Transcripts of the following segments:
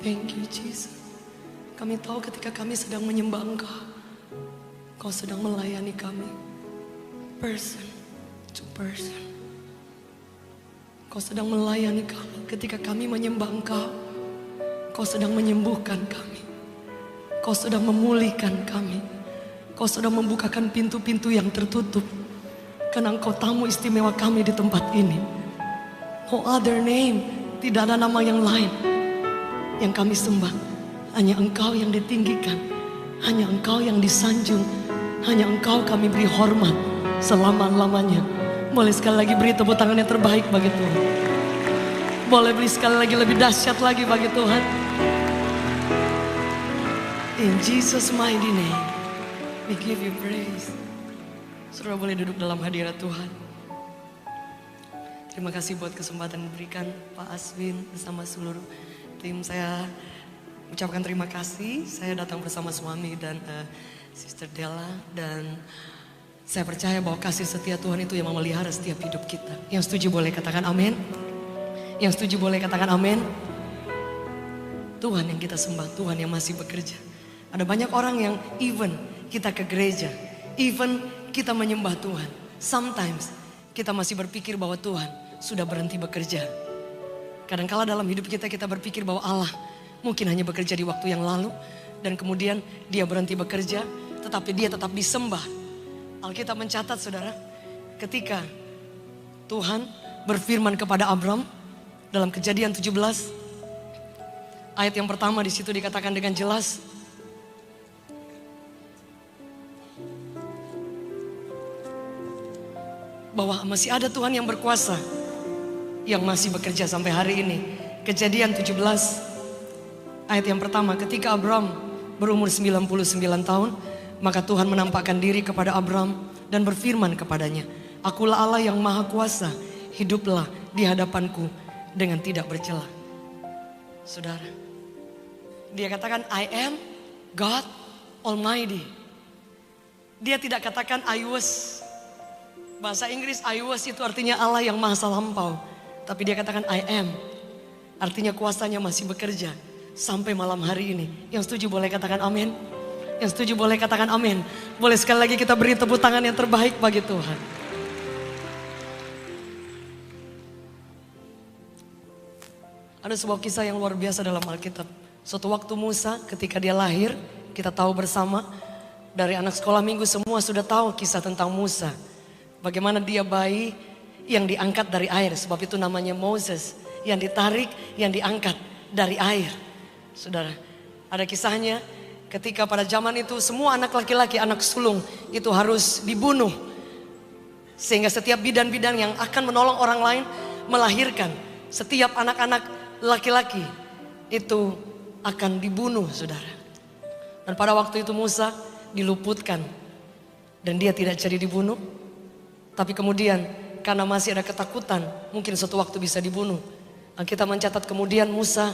Thank you Jesus. Kami tahu ketika kami sedang menyembah Engkau, Kau sedang melayani kami person to person. Kau sedang melayani kami ketika kami menyembah Engkau. Kau sedang menyembuhkan kami. Kau sedang memulihkan kami. Kau sedang membukakan pintu-pintu yang tertutup. Karena Engkau tamu istimewa kami di tempat ini. No other name, tidak ada nama yang lain yang kami sembah. Hanya Engkau yang ditinggikan, hanya Engkau yang disanjung, hanya Engkau kami beri hormat selama-lamanya. Boleh sekali lagi beri tepuk tangan yang terbaik bagi Tuhan. Boleh beri sekali lagi lebih dahsyat lagi bagi Tuhan. In Jesus mighty name, we give you praise. Saudara boleh duduk dalam hadirat Tuhan. Terima kasih buat kesempatan diberikan Pak Aswin bersama seluruh tim. Saya ucapkan terima kasih. Saya datang bersama suami dan Sister Della. Dan saya percaya bahwa kasih setia Tuhan itu yang memelihara setiap hidup kita. Yang setuju boleh katakan amin. Yang setuju boleh katakan amin. Tuhan yang kita sembah, Tuhan yang masih bekerja. Ada banyak orang yang even kita ke gereja, even kita menyembah Tuhan, sometimes kita masih berpikir bahwa Tuhan sudah berhenti bekerja. Kadangkala dalam hidup kita berpikir bahwa Allah mungkin hanya bekerja di waktu yang lalu, dan kemudian dia berhenti bekerja, tetapi dia tetap disembah. Alkitab mencatat saudara, ketika Tuhan berfirman kepada Abram dalam Kejadian 17 ayat yang pertama, di situ dikatakan dengan jelas, bahwa masih ada Tuhan yang berkuasa, yang masih bekerja sampai hari ini. Kejadian 17 ayat yang pertama, ketika Abram berumur 99 tahun, maka Tuhan menampakkan diri kepada Abram dan berfirman kepadanya, Akulah Allah yang maha kuasa, hiduplah di hadapanku dengan tidak bercela. Saudara, dia katakan I am God Almighty. Dia tidak katakan I was. Bahasa Inggris I was itu artinya Allah yang maha lampau. Tapi dia katakan I am, artinya kuasanya masih bekerja sampai malam hari ini. Yang setuju boleh katakan amin. Yang setuju boleh katakan amin. Boleh sekali lagi kita beri tepuk tangan yang terbaik bagi Tuhan. Ada sebuah kisah yang luar biasa dalam Alkitab. Suatu waktu Musa ketika dia lahir, kita tahu bersama, dari anak sekolah minggu semua sudah tahu kisah tentang Musa. Bagaimana dia bayi yang diangkat dari air, sebab itu namanya Moses. Yang ditarik, yang diangkat dari air. Saudara, ada kisahnya ketika pada zaman itu semua anak laki-laki, anak sulung itu harus dibunuh. Sehingga setiap bidan-bidan yang akan menolong orang lain melahirkan, setiap anak-anak laki-laki itu akan dibunuh, saudara. Dan pada waktu itu Musa diluputkan dan dia tidak jadi dibunuh. Tapi kemudian karena masih ada ketakutan, mungkin suatu waktu bisa dibunuh. Kita mencatat kemudian Musa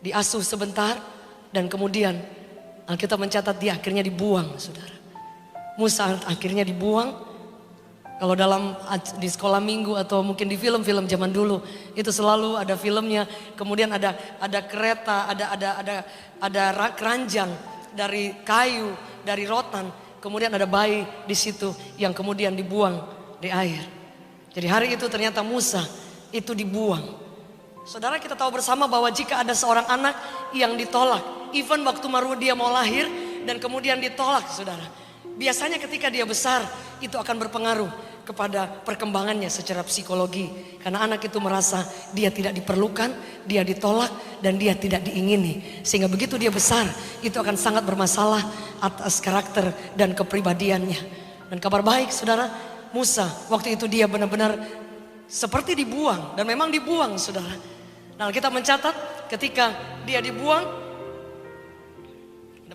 diasuh sebentar dan kemudian kita mencatat dia akhirnya dibuang, saudara. Musa akhirnya dibuang. Kalau di sekolah minggu atau mungkin di film-film zaman dulu itu selalu ada filmnya. Kemudian ada kereta, ada keranjang dari kayu, dari rotan. Kemudian ada bayi di situ yang kemudian dibuang di air. Jadi hari itu ternyata Musa itu dibuang. Saudara, kita tahu bersama bahwa jika ada seorang anak yang ditolak, even waktu dia mau lahir dan kemudian ditolak, saudara, biasanya ketika dia besar itu akan berpengaruh kepada perkembangannya secara psikologi. Karena anak itu merasa dia tidak diperlukan, dia ditolak dan dia tidak diingini. Sehingga begitu dia besar itu akan sangat bermasalah atas karakter dan kepribadiannya. Dan kabar baik saudara, Musa waktu itu dia benar-benar seperti dibuang. Dan memang dibuang saudara. Nah kita mencatat ketika dia dibuang,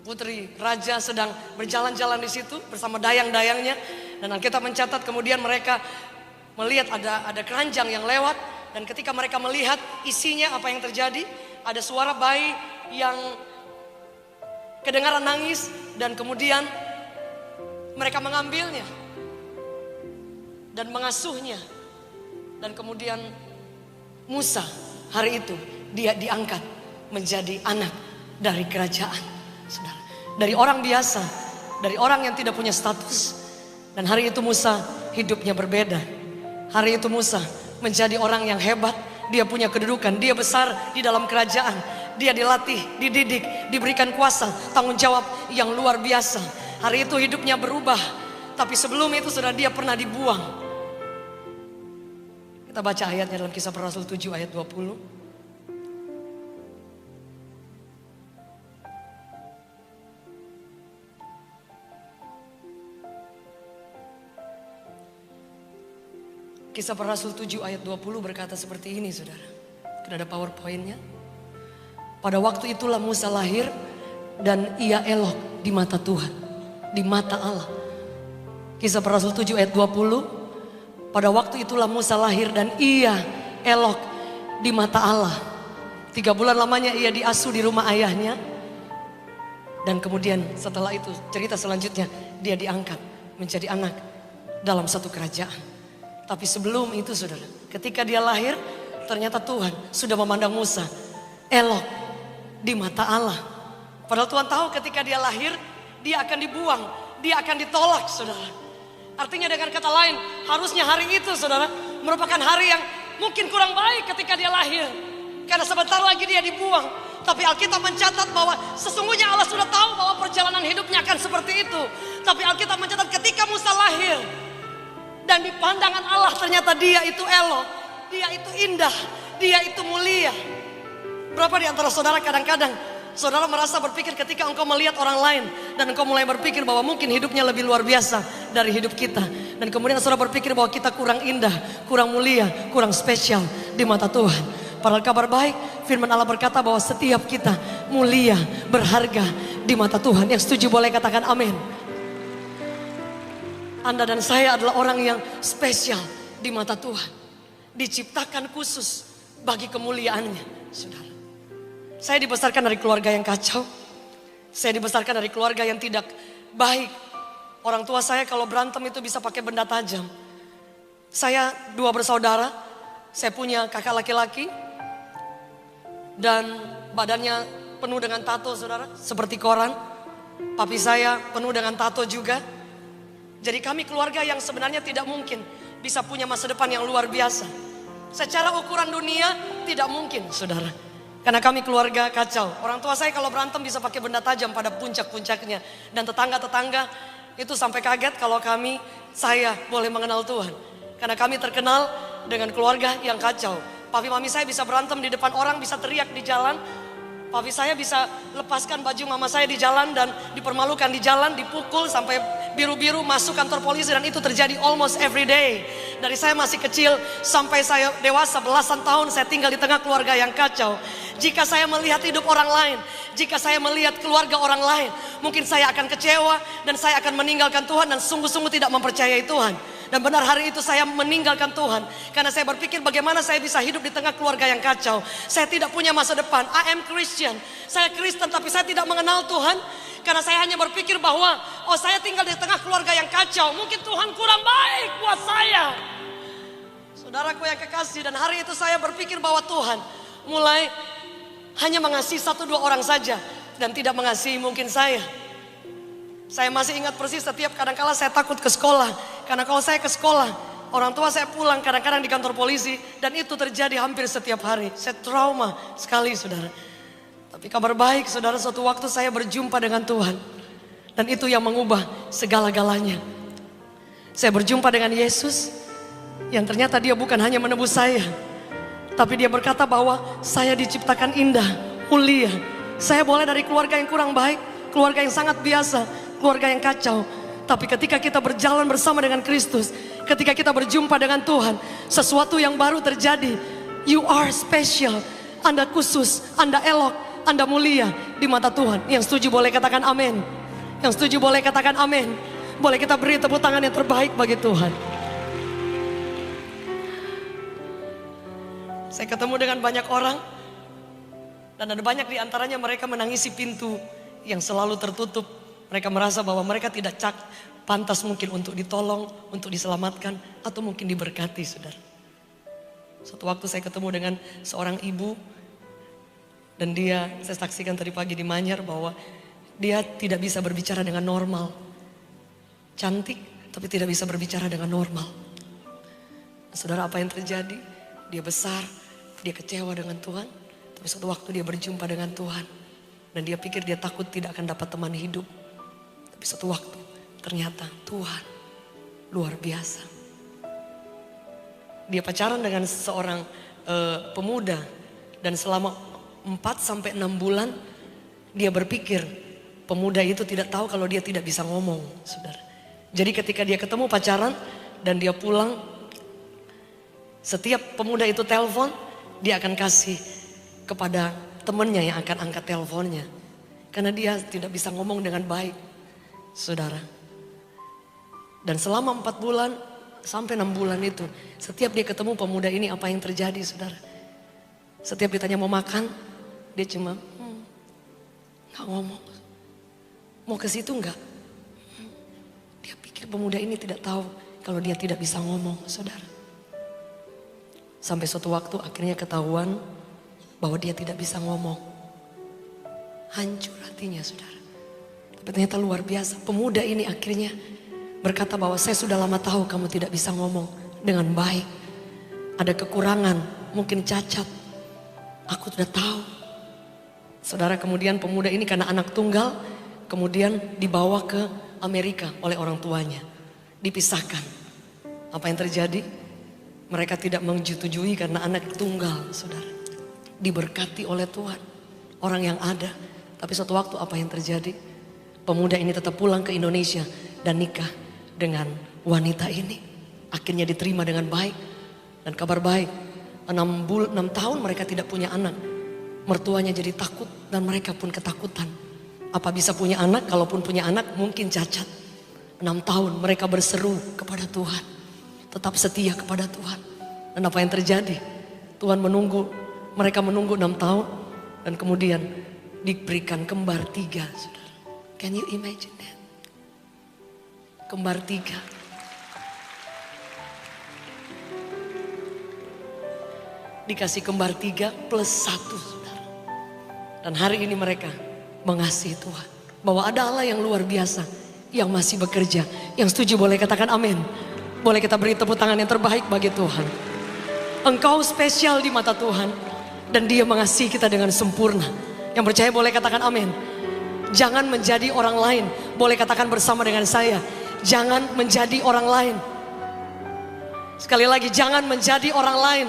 putri raja sedang berjalan-jalan di situ bersama dayang-dayangnya. Dan kita mencatat kemudian mereka melihat ada keranjang yang lewat. Dan ketika mereka melihat isinya apa yang terjadi, ada suara bayi yang kedengaran nangis. Dan kemudian mereka mengambilnya dan mengasuhnya. Dan kemudian Musa hari itu dia diangkat menjadi anak dari kerajaan. Saudara, dari orang biasa, dari orang yang tidak punya status. Dan hari itu Musa hidupnya berbeda. Hari itu Musa menjadi orang yang hebat. Dia punya kedudukan, dia besar di dalam kerajaan. Dia dilatih, dididik, diberikan kuasa, tanggung jawab yang luar biasa. Hari itu hidupnya berubah. Tapi sebelum itu sudah dia pernah dibuang. Kita baca ayatnya dalam Kisah Para Rasul 7 ayat 20. Kisah Para Rasul 7 ayat 20 berkata seperti ini, saudara. Kita ada PowerPoint-nya. Pada waktu itulah Musa lahir dan ia elok di mata Tuhan, di mata Allah. Kisah Para Rasul 7 ayat 20. Pada waktu itulah Musa lahir dan ia elok di mata Allah. 3 bulan lamanya ia diasuh di rumah ayahnya. Dan kemudian setelah itu cerita selanjutnya dia diangkat menjadi anak dalam satu kerajaan. Tapi sebelum itu saudara, ketika dia lahir ternyata Tuhan sudah memandang Musa elok di mata Allah. Padahal Tuhan tahu ketika dia lahir dia akan dibuang, dia akan ditolak saudara. Artinya dengan kata lain, harusnya hari itu saudara merupakan hari yang mungkin kurang baik ketika dia lahir. Karena sebentar lagi dia dibuang. Tapi Alkitab mencatat bahwa sesungguhnya Allah sudah tahu bahwa perjalanan hidupnya akan seperti itu. Tapi Alkitab mencatat ketika Musa lahir dan di pandangan Allah ternyata dia itu elok, dia itu indah, dia itu mulia. Berapa di antara saudara kadang-kadang saudara merasa berpikir ketika engkau melihat orang lain dan engkau mulai berpikir bahwa mungkin hidupnya lebih luar biasa dari hidup kita. Dan kemudian saudara berpikir bahwa kita kurang indah, kurang mulia, kurang spesial di mata Tuhan. Padahal kabar baik, firman Allah berkata bahwa setiap kita mulia, berharga di mata Tuhan. Yang setuju boleh katakan amin. Anda dan saya adalah orang yang spesial di mata Tuhan. Diciptakan khusus bagi kemuliaannya, saudara. Saya dibesarkan dari keluarga yang kacau. Saya dibesarkan dari keluarga yang tidak baik. Orang tua saya kalau berantem itu bisa pakai benda tajam. Saya 2 bersaudara. Saya punya kakak laki-laki. Dan badannya penuh dengan tato saudara. Seperti koran. Papi saya penuh dengan tato juga. Jadi kami keluarga yang sebenarnya tidak mungkin bisa punya masa depan yang luar biasa. Secara ukuran dunia tidak mungkin saudara. Karena kami keluarga kacau. Orang tua saya kalau berantem bisa pakai benda tajam pada puncak-puncaknya. Dan tetangga-tetangga itu sampai kaget kalau saya boleh mengenal Tuhan. Karena kami terkenal dengan keluarga yang kacau. Papi mami saya bisa berantem di depan orang, bisa teriak di jalan. Papi saya bisa lepaskan baju mama saya di jalan dan dipermalukan di jalan, dipukul sampai biru-biru masuk kantor polisi. Dan itu terjadi almost every day. Dari saya masih kecil sampai saya dewasa belasan tahun saya tinggal di tengah keluarga yang kacau. Jika saya melihat hidup orang lain, jika saya melihat keluarga orang lain, mungkin saya akan kecewa dan saya akan meninggalkan Tuhan dan sungguh-sungguh tidak mempercayai Tuhan. Dan benar hari itu saya meninggalkan Tuhan. Karena saya berpikir bagaimana saya bisa hidup di tengah keluarga yang kacau. Saya tidak punya masa depan. I am Christian. Saya Kristen tapi saya tidak mengenal Tuhan. Karena saya hanya berpikir bahwa saya tinggal di tengah keluarga yang kacau. Mungkin Tuhan kurang baik buat saya. Saudaraku yang kekasih, dan hari itu saya berpikir bahwa Tuhan mulai hanya mengasihi 1-2 orang saja. Dan tidak mengasihi mungkin saya. Saya masih ingat persis setiap kadang-kala saya takut ke sekolah. Karena kalau saya ke sekolah, orang tua saya pulang kadang-kadang di kantor polisi. Dan itu terjadi hampir setiap hari. Saya trauma sekali saudara. Tapi kabar baik saudara, suatu waktu saya berjumpa dengan Tuhan. Dan itu yang mengubah segala-galanya. Saya berjumpa dengan Yesus. Yang ternyata dia bukan hanya menebus saya. Tapi dia berkata bahwa saya diciptakan indah, mulia. Saya boleh dari keluarga yang kurang baik, keluarga yang sangat biasa, keluarga yang kacau. Tapi ketika kita berjalan bersama dengan Kristus, ketika kita berjumpa dengan Tuhan, sesuatu yang baru terjadi. You are special. Anda khusus, Anda elok, Anda mulia di mata Tuhan. Yang setuju boleh katakan amin. Yang setuju boleh katakan amin. Boleh kita beri tepuk tangan yang terbaik bagi Tuhan. Saya ketemu dengan banyak orang. Dan ada banyak di antaranya mereka menangisi pintu yang selalu tertutup. Mereka merasa bahwa mereka tidak pantas mungkin untuk ditolong, untuk diselamatkan, atau mungkin diberkati, saudara. Suatu waktu saya ketemu dengan seorang ibu. Dan saya saksikan tadi pagi di Manyar bahwa dia tidak bisa berbicara dengan normal. Cantik, tapi tidak bisa berbicara dengan normal. Saudara, apa yang terjadi? Dia besar, dia kecewa dengan Tuhan. Tapi suatu waktu dia berjumpa dengan Tuhan. Dan dia pikir dia takut tidak akan dapat teman hidup. Tapi suatu waktu ternyata Tuhan luar biasa. Dia pacaran dengan seorang pemuda. Dan selama 4-6 bulan dia berpikir pemuda itu tidak tahu kalau dia tidak bisa ngomong, saudara. Jadi ketika dia ketemu pacaran dan dia pulang, setiap pemuda itu telepon, dia akan kasih kepada temannya yang akan angkat teleponnya. Karena dia tidak bisa ngomong dengan baik, saudara. Dan selama 4 bulan sampai 6 bulan itu, setiap dia ketemu pemuda ini, apa yang terjadi, saudara? Setiap ditanya mau makan, dia cuma nggak ngomong. Mau ke situ nggak? Dia pikir pemuda ini tidak tahu kalau dia tidak bisa ngomong, saudara. Sampai suatu waktu akhirnya ketahuan bahwa dia tidak bisa ngomong. Hancur hatinya, saudara. Tapi ternyata luar biasa. Pemuda ini akhirnya berkata bahwa saya sudah lama tahu kamu tidak bisa ngomong dengan baik. Ada kekurangan, mungkin cacat. Aku sudah tahu. Saudara, kemudian pemuda ini karena anak tunggal, kemudian dibawa ke Amerika oleh orang tuanya. Dipisahkan. Apa yang terjadi? Mereka tidak menyetujui karena anak tunggal, saudara. Diberkati oleh Tuhan. Orang yang ada. Tapi suatu waktu apa yang terjadi? Pemuda ini tetap pulang ke Indonesia dan nikah dengan wanita ini. Akhirnya diterima dengan baik. Dan kabar baik, 6 tahun mereka tidak punya anak. Mertuanya jadi takut dan mereka pun ketakutan. Apa bisa punya anak? Kalaupun punya anak mungkin cacat. 6 tahun mereka berseru kepada Tuhan. Tetap setia kepada Tuhan. Dan apa yang terjadi? Tuhan menunggu, mereka menunggu 6 tahun. Dan kemudian diberikan kembar 3, saudara. Can you imagine that? Kembar 3. Dikasih kembar 3 plus 1, saudara. Dan hari ini mereka mengasihi Tuhan. Bahwa ada Allah yang luar biasa, yang masih bekerja. Yang setuju boleh katakan amin. Boleh kita beri tepuk tangan yang terbaik bagi Tuhan. Engkau spesial di mata Tuhan. Dan Dia mengasihi kita dengan sempurna. Yang percaya boleh katakan amin. Jangan menjadi orang lain. Boleh katakan bersama dengan saya. Jangan menjadi orang lain. Sekali lagi, jangan menjadi orang lain.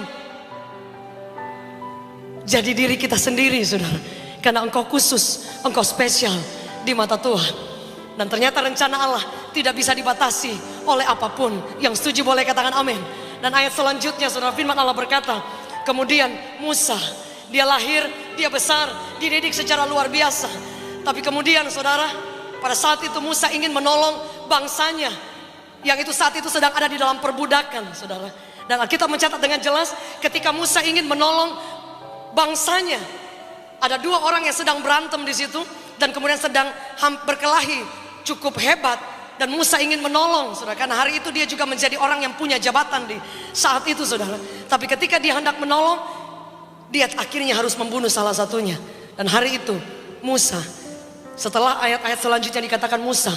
Jadi diri kita sendiri, saudara. Karena engkau khusus, engkau spesial di mata Tuhan. Dan ternyata rencana Allah tidak bisa dibatasi oleh apapun. Yang setuju boleh katakan amin. Dan ayat selanjutnya, saudara, firman Allah berkata, kemudian Musa, dia lahir, dia besar, dididik secara luar biasa. Tapi kemudian, saudara, pada saat itu Musa ingin menolong bangsanya, yang itu saat itu sedang ada di dalam perbudakan, saudara. Dan Alkitab mencatat dengan jelas, ketika Musa ingin menolong bangsanya, ada 2 orang yang sedang berantem di situ dan kemudian sedang berkelahi cukup hebat. Dan Musa ingin menolong, saudara, karena hari itu dia juga menjadi orang yang punya jabatan di saat itu, saudara. Tapi ketika dia hendak menolong, dia akhirnya harus membunuh salah satunya. Dan hari itu Musa, setelah ayat-ayat selanjutnya dikatakan Musa,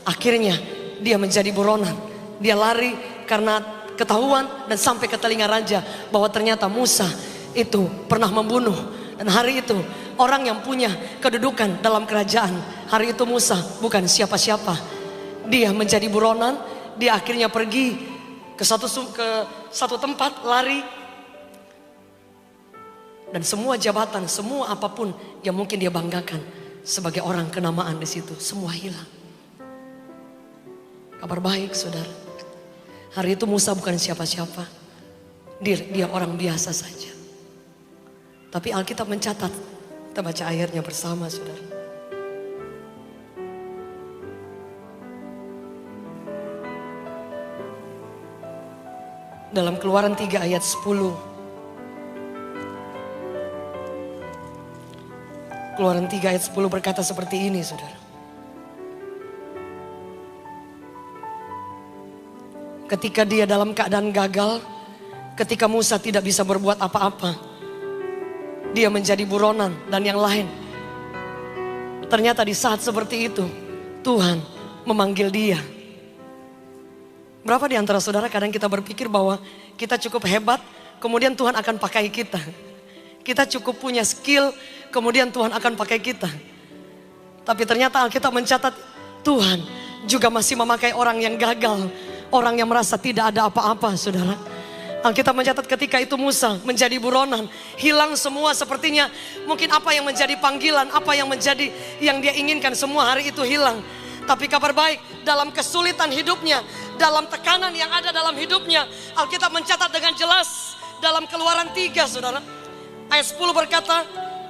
akhirnya dia menjadi buronan. Dia lari karena ketahuan dan sampai ke telinga raja bahwa ternyata Musa itu pernah membunuh. Dan hari itu orang yang punya kedudukan dalam kerajaan, hari itu Musa bukan siapa-siapa. Dia menjadi buronan. Dia akhirnya pergi ke satu tempat, lari. Dan semua jabatan, semua apapun yang mungkin dia banggakan sebagai orang kenamaan di situ, semua hilang. Kabar baik, saudara. Hari itu Musa bukan siapa-siapa. Dia orang biasa saja. Tapi Alkitab mencatat, kita baca ayatnya bersama, saudara. Dalam Keluaran 3 ayat 10. Keluaran 3 ayat 10 berkata seperti ini, saudara. Ketika dia dalam keadaan gagal, ketika Musa tidak bisa berbuat apa-apa, dia menjadi buronan dan yang lain. Ternyata di saat seperti itu Tuhan memanggil dia. Berapa di antara saudara kadang kita berpikir bahwa kita cukup hebat, kemudian Tuhan akan pakai kita. Kita cukup punya skill, kemudian Tuhan akan pakai kita. Tapi ternyata Alkitab mencatat Tuhan juga masih memakai orang yang gagal, orang yang merasa tidak ada apa-apa, saudara. Alkitab mencatat ketika itu Musa menjadi buronan, hilang semua sepertinya. Mungkin apa yang menjadi panggilan, apa yang menjadi yang dia inginkan, semua hari itu hilang. Tapi kabar baik, dalam kesulitan hidupnya, dalam tekanan yang ada dalam hidupnya, Alkitab mencatat dengan jelas dalam Keluaran 3, saudara. Ayat 10 berkata,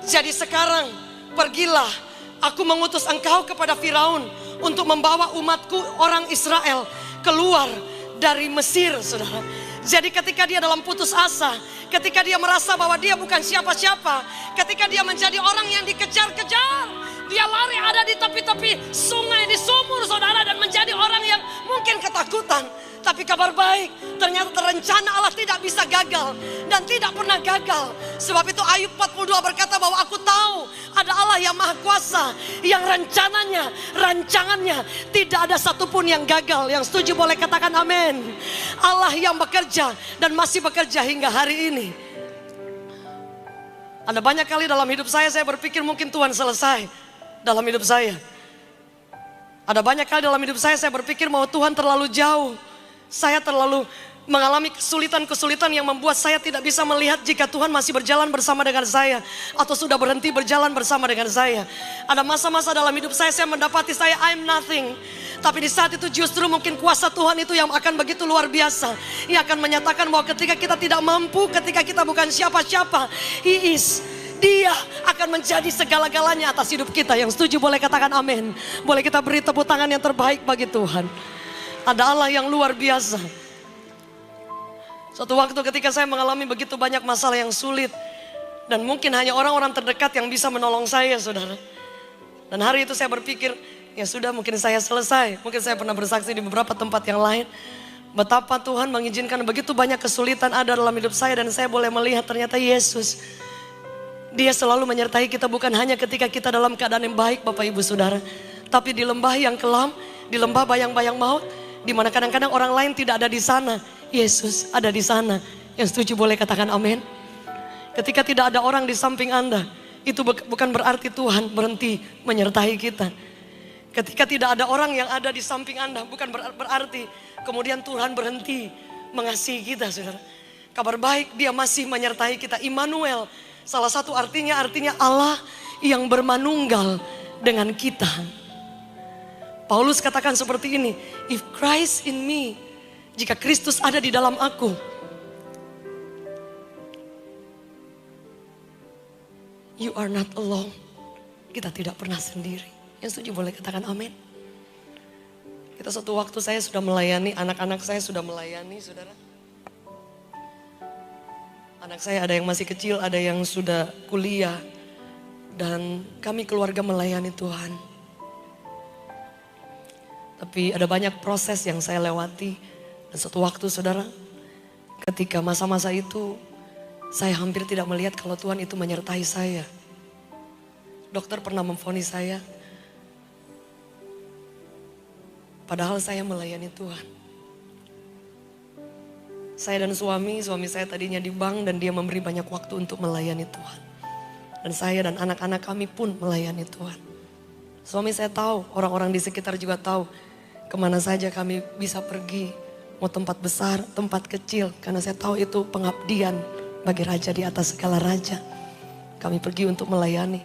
jadi sekarang pergilah, aku mengutus engkau kepada Firaun untuk membawa umatku orang Israel keluar dari Mesir, saudara. Jadi ketika dia dalam putus asa, ketika dia merasa bahwa dia bukan siapa-siapa, ketika dia menjadi orang yang dikejar-kejar, dia lari ada di tepi-tepi sungai, di sumur, saudara, dan menjadi orang yang mungkin ketakutan. Tapi kabar baik, ternyata rencana Allah tidak bisa gagal dan tidak pernah gagal. Sebab itu Ayub 42 berkata bahwa aku tahu ada Allah yang maha kuasa, yang rancangannya tidak ada satupun yang gagal. Yang setuju boleh katakan amin. Allah yang bekerja dan masih bekerja hingga hari ini. Ada banyak kali dalam hidup saya berpikir mungkin Tuhan selesai dalam hidup saya. Ada banyak kali dalam hidup saya berpikir bahwa Tuhan terlalu jauh. Saya terlalu mengalami kesulitan-kesulitan yang membuat saya tidak bisa melihat jika Tuhan masih berjalan bersama dengan saya atau sudah berhenti berjalan bersama dengan saya. Ada masa-masa dalam hidup saya mendapati I'm nothing. Tapi di saat itu justru mungkin kuasa Tuhan itu yang akan begitu luar biasa. Ia akan menyatakan bahwa ketika kita tidak mampu, ketika kita bukan siapa-siapa, Dia akan menjadi segala-galanya atas hidup kita. Yang setuju boleh katakan amin. Boleh kita beri tepuk tangan yang terbaik bagi Tuhan. Ada Allah yang luar biasa. Suatu waktu ketika saya mengalami begitu banyak masalah yang sulit, dan mungkin hanya orang-orang terdekat yang bisa menolong saya, saudara. Dan hari itu saya berpikir, ya sudah, mungkin saya selesai. Mungkin saya pernah bersaksi di beberapa tempat yang lain, betapa Tuhan mengizinkan begitu banyak kesulitan ada dalam hidup saya. Dan saya boleh melihat ternyata Yesus, Dia selalu menyertai kita bukan hanya ketika kita dalam keadaan yang baik, Bapak Ibu Saudara. Tapi di lembah yang kelam, di lembah bayang-bayang maut, di mana kadang-kadang orang lain tidak ada di sana, Yesus ada di sana. Yang setuju boleh katakan amin. Ketika tidak ada orang di samping Anda, itu bukan berarti Tuhan berhenti menyertai kita. Ketika tidak ada orang yang ada di samping Anda, bukan berarti kemudian Tuhan berhenti mengasihi kita, saudara. Kabar baik, Dia masih menyertai kita. Immanuel, salah satu artinya Allah yang bermanunggal dengan kita. Paulus katakan seperti ini, if Christ in me, jika Kristus ada di dalam aku, you are not alone. Kita tidak pernah sendiri. Yang setuju boleh katakan amin. Kita suatu waktu saya sudah melayani, anak-anak saya sudah melayani, saudara. Anak saya ada yang masih kecil, ada yang sudah kuliah. Dan kami keluarga melayani Tuhan. Tapi ada banyak proses yang saya lewati. Dan suatu waktu, saudara, ketika masa-masa itu, saya hampir tidak melihat kalau Tuhan itu menyertai saya. Dokter pernah memvonis saya, padahal saya melayani Tuhan. Saya dan suami saya tadinya di bank dan dia memberi banyak waktu untuk melayani Tuhan. Dan saya dan anak-anak kami pun melayani Tuhan. Suami saya tahu, orang-orang di sekitar juga tahu kemana saja kami bisa pergi. Mau tempat besar, tempat kecil. Karena saya tahu itu pengabdian bagi raja di atas segala raja. Kami pergi untuk melayani.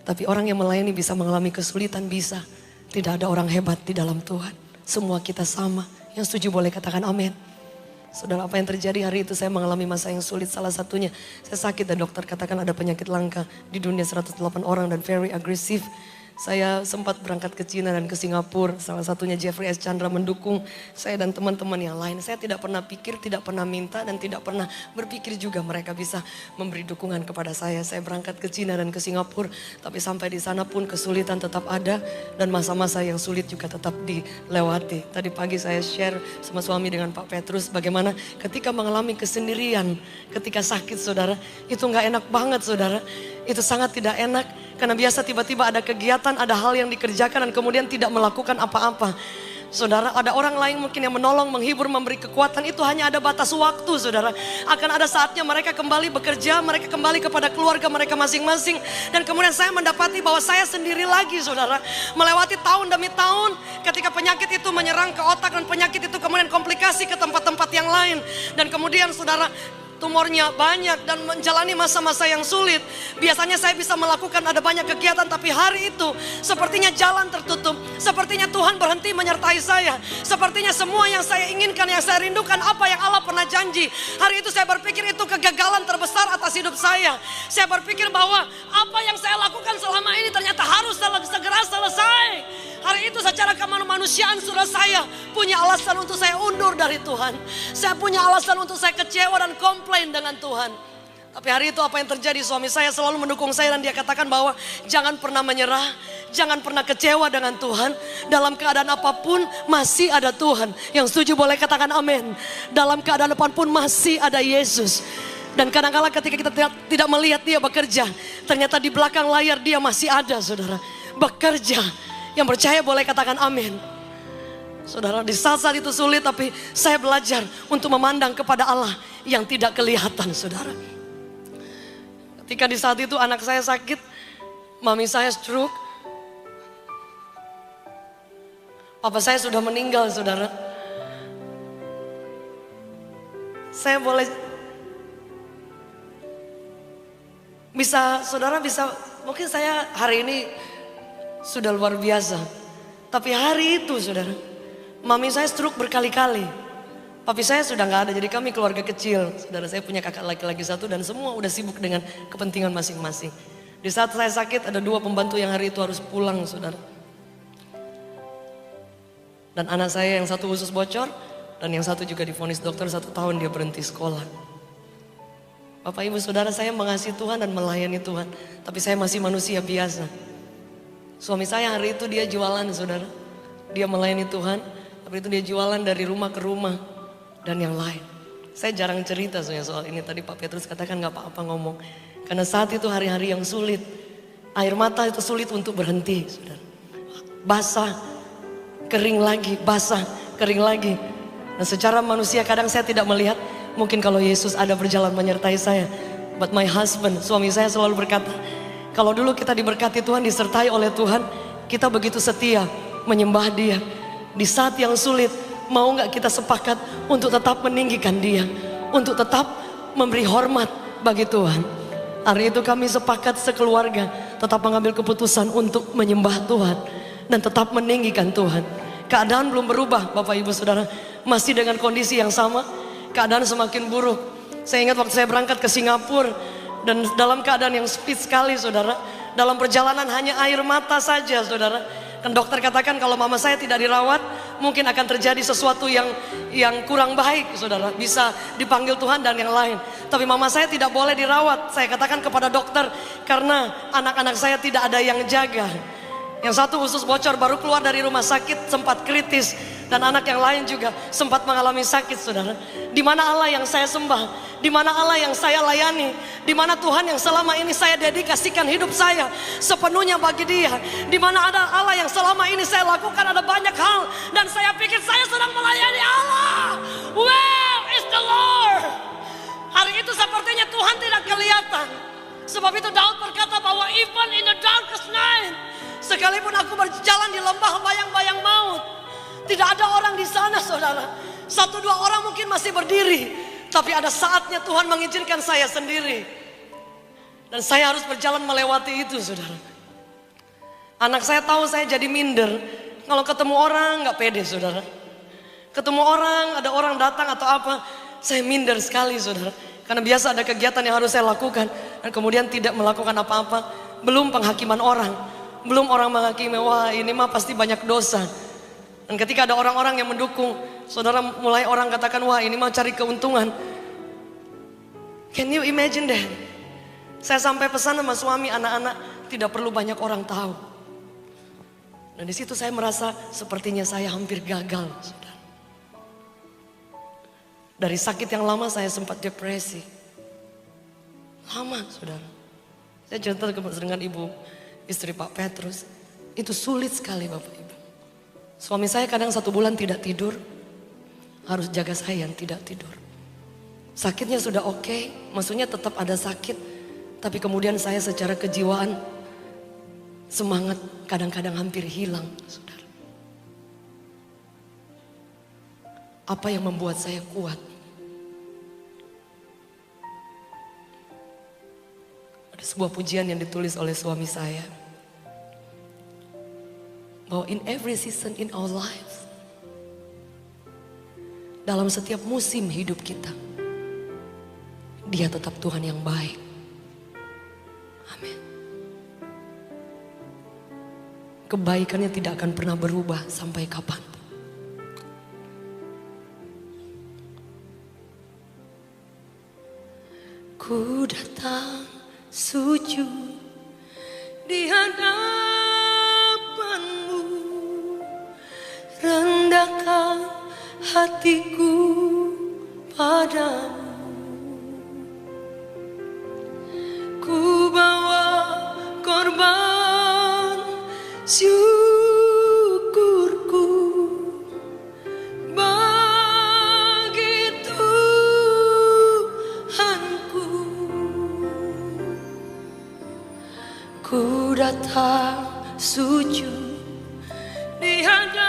Tapi orang yang melayani bisa mengalami kesulitan, bisa. Tidak ada orang hebat di dalam Tuhan. Semua kita sama. Yang setuju boleh katakan amin. Saudara, apa yang terjadi hari itu, saya mengalami masa yang sulit. Salah satunya saya sakit dan dokter katakan ada penyakit langka di dunia, 108 orang dan very aggressive. Saya sempat berangkat ke Cina dan ke Singapura. Salah satunya Jeffrey S. Chandra mendukung saya dan teman-teman yang lain. Saya tidak pernah pikir, tidak pernah minta, dan tidak pernah berpikir juga mereka bisa memberi dukungan kepada saya. Saya berangkat ke Cina dan ke Singapura, tapi sampai di sana pun kesulitan tetap ada dan masa-masa yang sulit juga tetap dilewati. Tadi pagi saya share sama suami dengan Pak Petrus bagaimana ketika mengalami kesendirian, ketika sakit saudara, itu gak enak banget saudara. Itu sangat tidak enak karena biasa tiba-tiba ada kegiatan, ada hal yang dikerjakan dan kemudian tidak melakukan apa-apa. Saudara, ada orang lain mungkin yang menolong, menghibur, memberi kekuatan, itu hanya ada batas waktu saudara. Akan ada saatnya mereka kembali bekerja, mereka kembali kepada keluarga mereka masing-masing. Dan kemudian saya mendapati bahwa saya sendiri lagi saudara. Melewati tahun demi tahun ketika penyakit itu menyerang ke otak dan penyakit itu kemudian komplikasi ke tempat-tempat yang lain. Dan kemudian saudara, tumornya banyak dan menjalani masa-masa yang sulit. Biasanya saya bisa melakukan ada banyak kegiatan, tapi hari itu sepertinya jalan tertutup. Sepertinya Tuhan berhenti menyertai saya. Sepertinya semua yang saya inginkan, yang saya rindukan, apa yang Allah pernah janji. Hari itu saya berpikir itu kegagalan terbesar atas hidup saya. Saya berpikir bahwa apa yang saya lakukan selama ini ternyata harus segera selesai. Hari itu secara kemanusiaan sudah saya punya alasan untuk saya undur dari Tuhan. Saya punya alasan untuk saya kecewa dan komplain dengan Tuhan. Tapi hari itu apa yang terjadi, suami saya selalu mendukung saya dan dia katakan bahwa jangan pernah menyerah, jangan pernah kecewa dengan Tuhan. Dalam keadaan apapun masih ada Tuhan. Yang setuju boleh katakan amin. Dalam keadaan apapun masih ada Yesus. Dan kadang-kadang ketika kita tidak melihat dia bekerja, ternyata di belakang layar dia masih ada saudara, bekerja. Yang percaya boleh katakan amin. Saudara, di saat-saat itu sulit, tapi saya belajar untuk memandang kepada Allah yang tidak kelihatan saudara. Ketika di saat itu anak saya sakit, mami saya stroke, papa saya sudah meninggal saudara. Saya boleh saudara bisa, mungkin saya hari ini sudah luar biasa. Tapi hari itu saudara, mami saya stroke berkali-kali. Papi saya sudah gak ada, jadi kami keluarga kecil. Saudara, saya punya kakak laki-laki satu dan semua udah sibuk dengan kepentingan masing-masing. Di saat saya sakit ada 2 pembantu yang hari itu harus pulang saudara. Dan anak saya yang satu usus bocor dan yang satu juga divonis dokter 1 tahun dia berhenti sekolah. Bapak ibu saudara, saya mengasihi Tuhan dan melayani Tuhan, tapi saya masih manusia biasa. Suami saya hari itu dia jualan saudara. Dia melayani Tuhan, tapi itu dia jualan dari rumah ke rumah dan yang lain. Saya jarang cerita soal ini. Tadi Pak Petrus katakan gak apa-apa ngomong. Karena saat itu hari-hari yang sulit. Air mata itu sulit untuk berhenti saudara. Basah, kering lagi, basah, kering lagi. Nah, secara manusia kadang saya tidak melihat. Mungkin kalau Yesus ada berjalan menyertai saya. But my husband, suami saya selalu berkata, kalau dulu kita diberkati Tuhan, disertai oleh Tuhan, kita begitu setia menyembah dia. Di saat yang sulit, mau gak kita sepakat untuk tetap meninggikan dia, untuk tetap memberi hormat bagi Tuhan. Hari itu kami sepakat sekeluarga tetap mengambil keputusan untuk menyembah Tuhan dan tetap meninggikan Tuhan. Keadaan belum berubah Bapak Ibu Saudara, masih dengan kondisi yang sama, keadaan semakin buruk. Saya ingat waktu saya berangkat ke Singapura, dan dalam keadaan yang speed sekali saudara. Dalam perjalanan hanya air mata saja saudara. Dan dokter katakan kalau mama saya tidak dirawat, mungkin akan terjadi sesuatu yang kurang baik saudara. Bisa dipanggil Tuhan dan yang lain. Tapi mama saya tidak boleh dirawat. Saya katakan kepada dokter, karena anak-anak saya tidak ada yang jaga. Yang satu usus bocor baru keluar dari rumah sakit, sempat kritis. Dan anak yang lain juga sempat mengalami sakit saudara. Di mana Allah yang saya sembah? Di mana Allah yang saya layani? Di mana Tuhan yang selama ini saya dedikasikan hidup saya sepenuhnya bagi dia? Di mana ada Allah yang selama ini saya lakukan ada banyak hal, dan saya pikir saya sedang melayani Allah. Where is the Lord? Hari itu sepertinya Tuhan tidak kelihatan. Sebab itu Daud berkata bahwa even in the darkest night, sekalipun aku berjalan di lembah bayang-bayang maut, tidak ada orang di sana saudara. 1-2 orang mungkin masih berdiri. Tapi ada saatnya Tuhan mengizinkan saya sendiri. Dan saya harus berjalan melewati itu saudara. Anak saya tahu saya jadi minder. Kalau ketemu orang gak pede saudara. Ketemu orang, ada orang datang atau apa, saya minder sekali saudara. Karena biasa ada kegiatan yang harus saya lakukan, dan kemudian tidak melakukan apa-apa. Belum penghakiman orang. Belum orang menghakimi, wah ini mah pasti banyak dosa. Dan ketika ada orang-orang yang mendukung, saudara mulai orang katakan, wah ini mah cari keuntungan. Can you imagine that? Saya sampai pesan sama suami, anak-anak tidak perlu banyak orang tahu. Dan di situ saya merasa sepertinya saya hampir gagal, saudara. Dari sakit yang lama saya sempat depresi. Lama, saudara. Saya cerita dengan ibu, istri Pak Petrus. Itu sulit sekali Bapak Ibu. Suami saya kadang 1 bulan tidak tidur. Harus jaga saya yang tidak tidur. Sakitnya sudah oke, maksudnya tetap ada sakit. Tapi kemudian saya secara kejiwaan, semangat kadang-kadang hampir hilang, saudara. Apa yang membuat saya kuat? Ada sebuah pujian yang ditulis oleh suami saya. Bahwa in every season in our lives, dalam setiap musim hidup kita, Dia tetap Tuhan yang baik. Amin. Kebaikannya tidak akan pernah berubah sampai kapan. Ku datang sujud di hadapan-Mu, rendahkan hatiku padamu. Ku bawa korban syukurku bagi Tuhanku. Ku datang sujud di hadapan-Mu,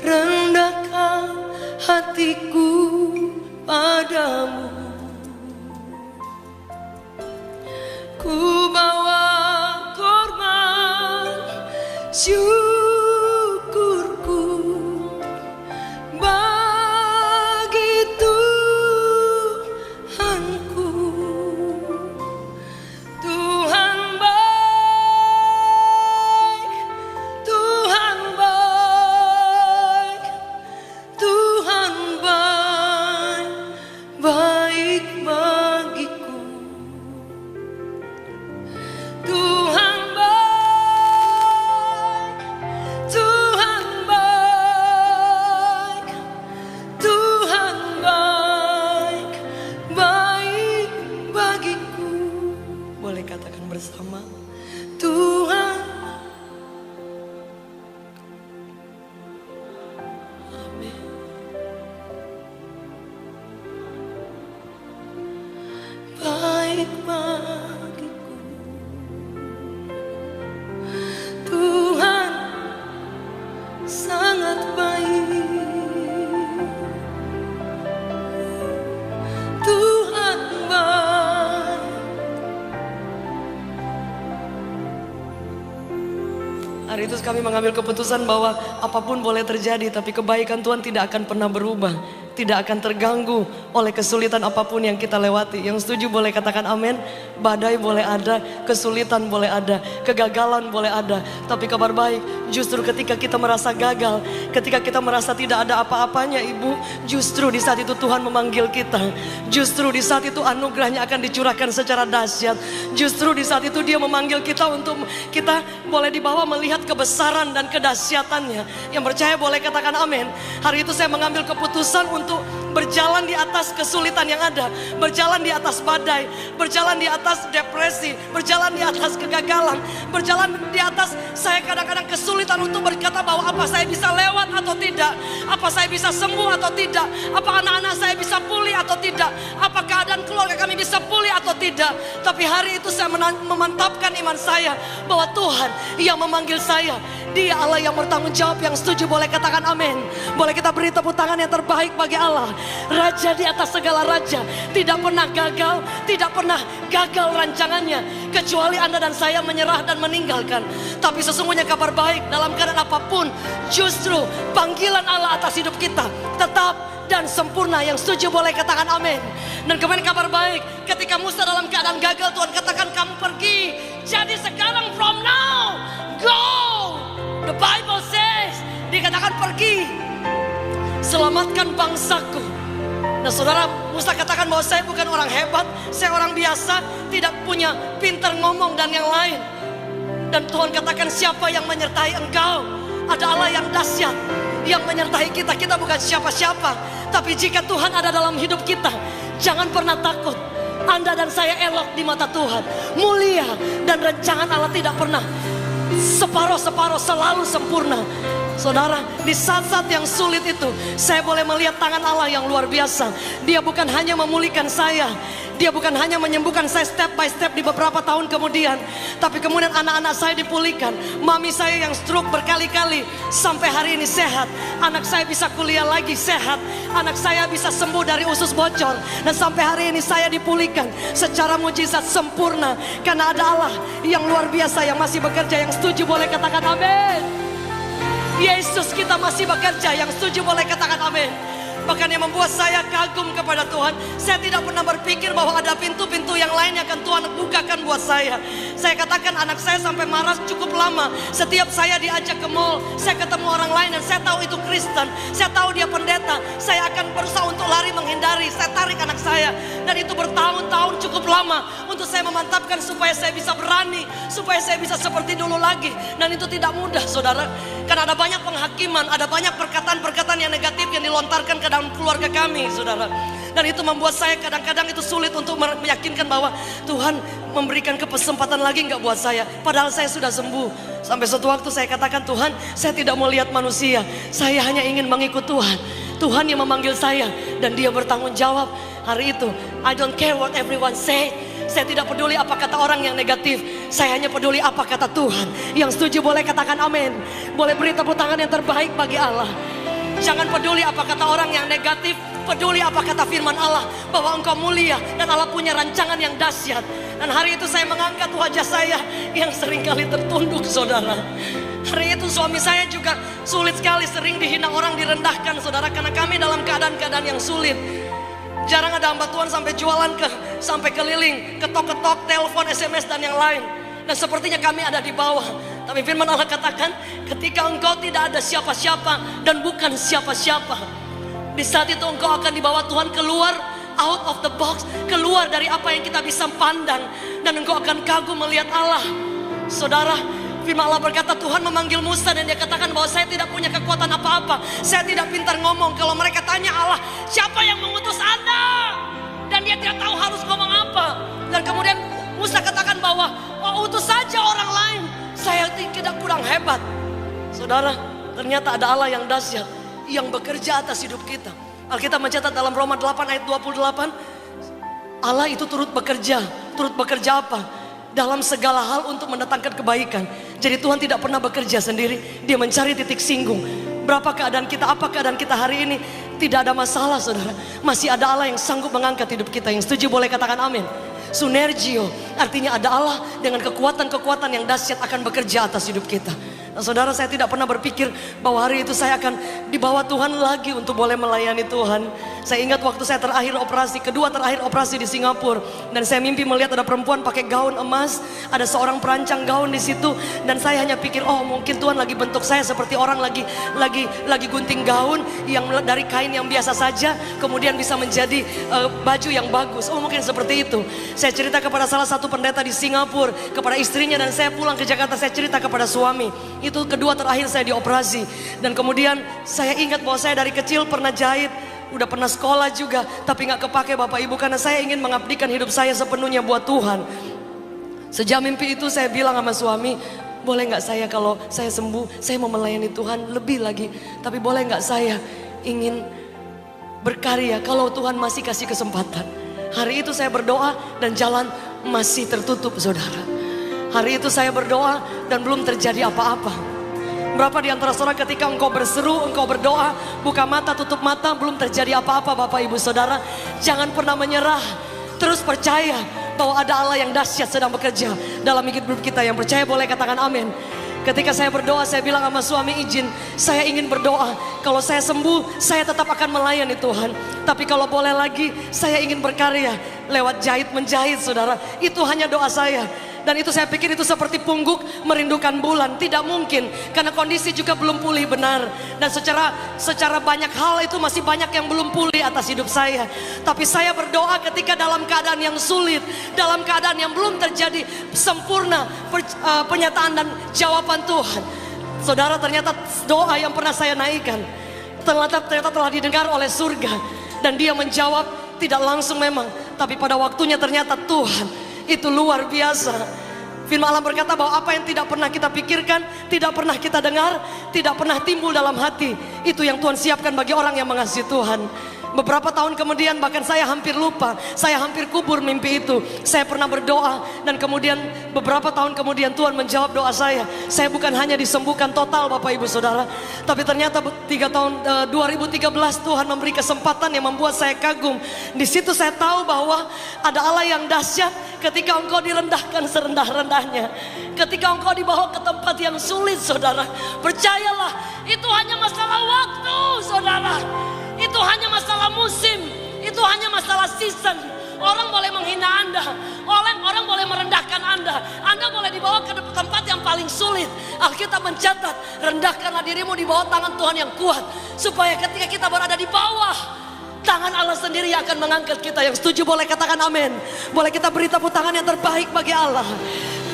rendahkan hatiku padamu. Ku bawa korban syukurku bagi Tuhanku. Tuhan baik, Tuhan baik, Tuhan baik, baik bagiku. Tuhan baik, Tuhan baik, Tuhan baik, baik bagiku. Boleh katakan bersama, Tuhan. Amin. Baik bagiku. Tuhan sangat baik. Tuhan baik. Hari itu kami mengambil keputusan bahwa apapun boleh terjadi, tapi kebaikan Tuhan tidak akan pernah berubah. Tidak akan terganggu oleh kesulitan apapun yang kita lewati. Yang setuju boleh katakan amin. Badai boleh ada, kesulitan boleh ada, kegagalan boleh ada. Tapi kabar baik, justru ketika kita merasa gagal, ketika kita merasa tidak ada apa-apanya Ibu, justru di saat itu Tuhan memanggil kita. Justru di saat itu anugerahnya akan dicurahkan secara dahsyat. Justru di saat itu Dia memanggil kita untuk kita boleh dibawa melihat kebesaran dan kedahsyatannya. Yang percaya boleh katakan amin. Hari itu saya mengambil keputusan untuk berjalan di atas kesulitan yang ada, berjalan di atas badai, berjalan di atas depresi, berjalan di atas kegagalan, berjalan di atas saya kadang-kadang kesulitan untuk berkata bahwa apa saya bisa lewat atau tidak, apa saya bisa sembuh atau tidak, apa anak-anak saya bisa pulih atau tidak, apa keadaan keluarga kami bisa pulih atau tidak. Tapi hari itu saya memantapkan iman saya bahwa Tuhan yang memanggil saya, Dia Allah yang bertanggung jawab. Yang setuju boleh katakan amin. Boleh kita beri tepuk tangan yang terbaik bagi Allah. Raja di atas segala raja, tidak pernah gagal, tidak pernah gagal rancangannya, kecuali Anda dan saya menyerah dan meninggalkan. Tapi sesungguhnya kabar baik, dalam keadaan apapun, justru panggilan Allah atas hidup kita tetap dan sempurna. Yang setuju boleh katakan amin. Dan kemudian kabar baik, ketika Musa dalam keadaan gagal, Tuhan katakan kamu pergi. Jadi sekarang from now, go. The Bible says, dikatakan pergi, selamatkan bangsaku. Nah saudara, Musa katakan bahwa saya bukan orang hebat, saya orang biasa, tidak punya pintar ngomong dan yang lain. Dan Tuhan katakan siapa yang menyertai engkau? Ada Allah yang dahsyat yang menyertai kita. Kita bukan siapa-siapa, tapi jika Tuhan ada dalam hidup kita, jangan pernah takut. Anda dan saya elok di mata Tuhan, mulia, dan rancangan Allah tidak pernah separuh-separuh, selalu sempurna. Saudara, di saat-saat yang sulit itu, saya boleh melihat tangan Allah yang luar biasa. Dia bukan hanya memulihkan saya, Dia bukan hanya menyembuhkan saya step by step di beberapa tahun kemudian, tapi kemudian anak-anak saya dipulihkan. Mami saya yang stroke berkali-kali sampai hari ini sehat. Anak saya bisa kuliah lagi sehat. Anak saya bisa sembuh dari usus bocor. Dan sampai hari ini saya dipulihkan secara mujizat sempurna. Karena ada Allah yang luar biasa yang masih bekerja. Yang setuju boleh katakan amin. Yesus kita masih bekerja. Yang setuju boleh katakan amin. Bahkan yang membuat saya kagum kepada Tuhan, saya tidak pernah berpikir bahwa ada pintu-pintu yang lain yang akan Tuhan bukakan buat saya. Saya katakan anak saya sampai marah cukup lama. Setiap saya diajak ke mall, saya ketemu orang lain dan saya tahu itu Kristen, saya tahu dia pendeta, saya akan berusaha untuk lari menghindari. Saya tarik anak saya, dan itu bertahun-tahun cukup lama untuk saya memantapkan supaya saya bisa berani, supaya saya bisa seperti dulu lagi. Dan itu tidak mudah saudara, karena ada banyak penghakiman, ada banyak perkataan-perkataan yang negatif yang dilontarkan ke dalam keluarga kami saudara. Dan itu membuat saya kadang-kadang itu sulit untuk meyakinkan bahwa Tuhan memberikan kesempatan lagi nggak buat saya, padahal saya sudah sembuh. Sampai suatu waktu saya katakan, Tuhan, saya tidak mau lihat manusia, saya hanya ingin mengikut Tuhan. Tuhan yang memanggil saya dan Dia bertanggung jawab. Hari itu I don't care what everyone say. Saya tidak peduli apa kata orang yang negatif, saya hanya peduli apa kata Tuhan. Yang setuju boleh katakan amin. Boleh beri tepuk tangan yang terbaik bagi Allah. Jangan peduli apa kata orang yang negatif, peduli apa kata firman Allah, bahwa engkau mulia dan Allah punya rancangan yang dahsyat. Dan hari itu saya mengangkat wajah saya yang seringkali tertunduk saudara. Hari itu suami saya juga sulit sekali, sering dihina orang, direndahkan saudara, karena kami dalam keadaan-keadaan yang sulit. Jarang ada hamba Tuhan sampai jualan sampai keliling, ketok-ketok, telepon, SMS dan yang lain. Dan sepertinya kami ada di bawah. Tapi firman Allah katakan, ketika engkau tidak ada siapa-siapa dan bukan siapa-siapa, di saat itu engkau akan dibawa Tuhan keluar out of the box, keluar dari apa yang kita bisa pandang, dan engkau akan kagum melihat Allah. Saudara, firman Allah berkata, Tuhan memanggil Musa dan Dia katakan bahwa saya tidak punya kekuatan apa-apa, saya tidak pintar ngomong. Kalau mereka tanya Allah, siapa yang mengutus Anda? Dan dia tidak tahu harus ngomong apa. Dan kemudian Musa katakan bahwa utus saja orang lain, saya tidak kurang hebat. Saudara, ternyata ada Allah yang dahsyat yang bekerja atas hidup kita. Alkitab mencatat dalam Roma 8 ayat 28, Allah itu turut bekerja. Turut bekerja apa? Dalam segala hal untuk mendatangkan kebaikan. Jadi Tuhan tidak pernah bekerja sendiri, Dia mencari titik singgung. Berapa keadaan kita, apa keadaan kita hari ini, tidak ada masalah saudara. Masih ada Allah yang sanggup mengangkat hidup kita. Yang setuju boleh katakan amin. Sunergio, artinya ada Allah dengan kekuatan-kekuatan yang dahsyat akan bekerja atas hidup kita. Nah, saudara, saya tidak pernah berpikir bahwa hari itu saya akan dibawa Tuhan lagi untuk boleh melayani Tuhan. Saya ingat waktu saya terakhir operasi, kedua terakhir operasi di Singapura, dan saya mimpi melihat ada perempuan pakai gaun emas, ada seorang perancang gaun di situ, dan saya hanya pikir, oh mungkin Tuhan lagi bentuk saya seperti orang lagi gunting gaun yang dari kain yang biasa saja, kemudian bisa menjadi baju yang bagus. Oh mungkin seperti itu. Saya cerita kepada salah satu pendeta di Singapura, kepada istrinya, dan saya pulang ke Jakarta, saya cerita kepada suami. Itu kedua terakhir saya dioperasi. Dan kemudian saya ingat bahwa saya dari kecil pernah jahit, udah pernah sekolah juga, tapi gak kepake Bapak Ibu, karena saya ingin mengabdikan hidup saya sepenuhnya buat Tuhan. Sejak mimpi itu saya bilang sama suami, boleh gak saya kalau saya sembuh, saya mau melayani Tuhan lebih lagi, tapi boleh gak saya ingin berkarya kalau Tuhan masih kasih kesempatan. Hari itu saya berdoa dan jalan masih tertutup saudara. Hari itu saya berdoa dan belum terjadi apa-apa. Berapa di antara saudara ketika engkau berseru, engkau berdoa, buka mata, tutup mata, belum terjadi apa-apa Bapak Ibu Saudara. Jangan pernah menyerah. Terus percaya bahwa ada Allah yang dahsyat sedang bekerja dalam hidup kita. Yang percaya boleh katakan amin. Ketika saya berdoa, saya bilang sama suami, izin, saya ingin berdoa. Kalau saya sembuh, saya tetap akan melayani Tuhan. Tapi kalau boleh lagi, saya ingin berkarya lewat jahit menjahit, saudara. Itu hanya doa saya. Dan itu saya pikir itu seperti pungguk merindukan bulan. Tidak mungkin, karena kondisi juga belum pulih benar. Dan secara banyak hal itu masih banyak yang belum pulih atas hidup saya. Tapi saya berdoa ketika dalam keadaan yang sulit, dalam keadaan yang belum terjadi sempurna penyataan dan jawaban Tuhan. Saudara, ternyata doa yang pernah saya naikkan ternyata telah didengar oleh surga. Dan dia menjawab, tidak langsung memang, tapi pada waktunya ternyata Tuhan itu luar biasa. Firman Allah berkata bahwa apa yang tidak pernah kita pikirkan, tidak pernah kita dengar, tidak pernah timbul dalam hati, itu yang Tuhan siapkan bagi orang yang mengasihi Tuhan. Beberapa tahun kemudian bahkan saya hampir lupa, saya hampir kubur mimpi itu. Saya pernah berdoa dan kemudian beberapa tahun kemudian Tuhan menjawab doa saya. Saya bukan hanya disembuhkan total Bapak Ibu Saudara, tapi ternyata 2013 Tuhan memberi kesempatan yang membuat saya kagum. Di situ saya tahu bahwa ada Allah yang dahsyat ketika engkau direndahkan serendah-rendahnya. Ketika engkau dibawa ke tempat yang sulit, saudara, percayalah itu hanya masalah waktu, saudara. Itu hanya masalah musim, itu hanya masalah season. Orang boleh menghina Anda, orang boleh merendahkan Anda. Anda boleh dibawa ke tempat yang paling sulit. Alkitab mencatat, rendahkanlah dirimu di bawah tangan Tuhan yang kuat, supaya ketika kita berada di bawah, tangan Allah sendiri yang akan mengangkat kita. Yang setuju boleh katakan amin. Boleh kita beri tepuk tangan yang terbaik bagi Allah.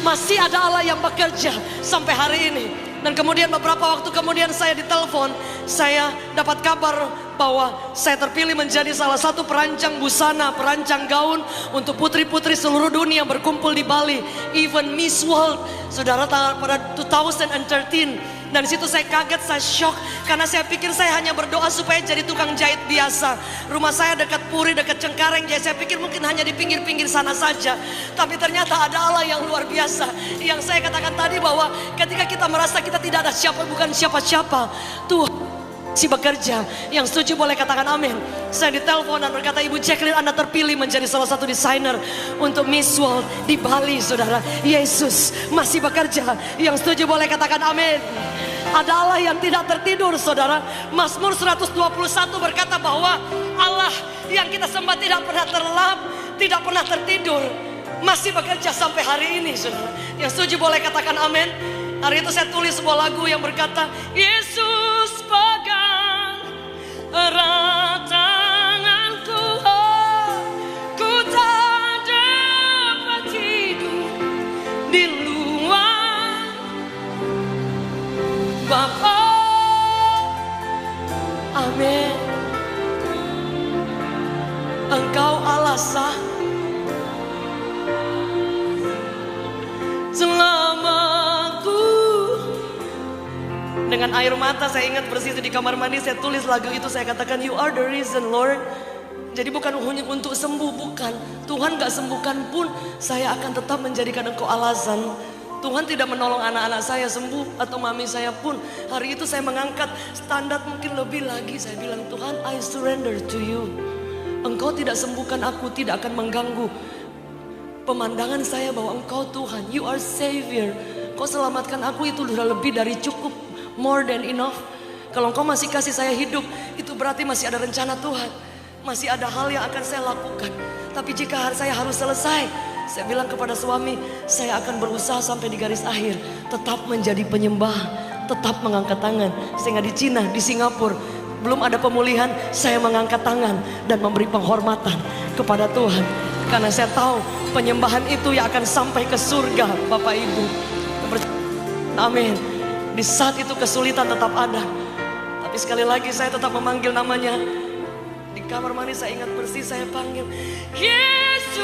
Masih ada Allah yang bekerja sampai hari ini. Dan kemudian beberapa waktu kemudian saya ditelepon, saya dapat kabar bahwa saya terpilih menjadi salah satu perancang busana, perancang gaun untuk putri-putri seluruh dunia berkumpul di Bali, even Miss World, saudara, pada 2013. Dan di situ saya kaget, saya shock, karena saya pikir saya hanya berdoa supaya jadi tukang jahit biasa. Rumah saya dekat Puri, dekat Cengkareng, jadi saya pikir mungkin hanya di pinggir-pinggir sana saja. Tapi ternyata ada Allah yang luar biasa. Yang saya katakan tadi bahwa ketika kita merasa kita tidak ada bukan siapa-siapa, Tuhan si bekerja. Yang setuju boleh katakan amin. Saya ditelepon dan berkata, Ibu Jacqueline, Anda terpilih menjadi salah satu desainer untuk Miss World di Bali, saudara. Yesus masih bekerja. Yang setuju boleh katakan amin. Ada Allah yang tidak tertidur, saudara. Mazmur 121 berkata bahwa Allah yang kita sembah tidak pernah terlelap, tidak pernah tertidur, masih bekerja sampai hari ini, saudara. Yang setuju boleh katakan amin. Hari itu saya tulis sebuah lagu yang berkata, Yesus pegang erat tanganku, ku tak dapat hidup di luar Bapa. Amin. Engkau Allah sah, selamaku. Dengan air mata saya ingat persis di kamar mandi saya tulis lagu itu. Saya katakan, You are the reason Lord. Jadi bukan hanya untuk sembuh, bukan. Tuhan gak sembuhkan pun saya akan tetap menjadikan engkau alasan. Tuhan tidak menolong anak-anak saya sembuh atau mami saya pun. Hari itu saya mengangkat standar mungkin lebih lagi. Saya bilang, Tuhan, I surrender to you. Engkau tidak sembuhkan aku, tidak akan mengganggu pemandangan saya bahwa engkau Tuhan. You are Savior. Kau selamatkan aku, itu sudah lebih dari cukup. More than enough. Kalau engkau masih kasih saya hidup, itu berarti masih ada rencana Tuhan. Masih ada hal yang akan saya lakukan. Tapi jika saya harus selesai, saya bilang kepada suami, saya akan berusaha sampai di garis akhir. Tetap menjadi penyembah, tetap mengangkat tangan. Sehingga di Cina, di Singapura, belum ada pemulihan, saya mengangkat tangan dan memberi penghormatan kepada Tuhan. Karena saya tahu penyembahan itu yang akan sampai ke surga, Bapak Ibu. Amin. Di saat itu kesulitan tetap ada. Tapi sekali lagi saya tetap memanggil namanya. Di kamar mandi saya ingat persis saya panggil, Yesus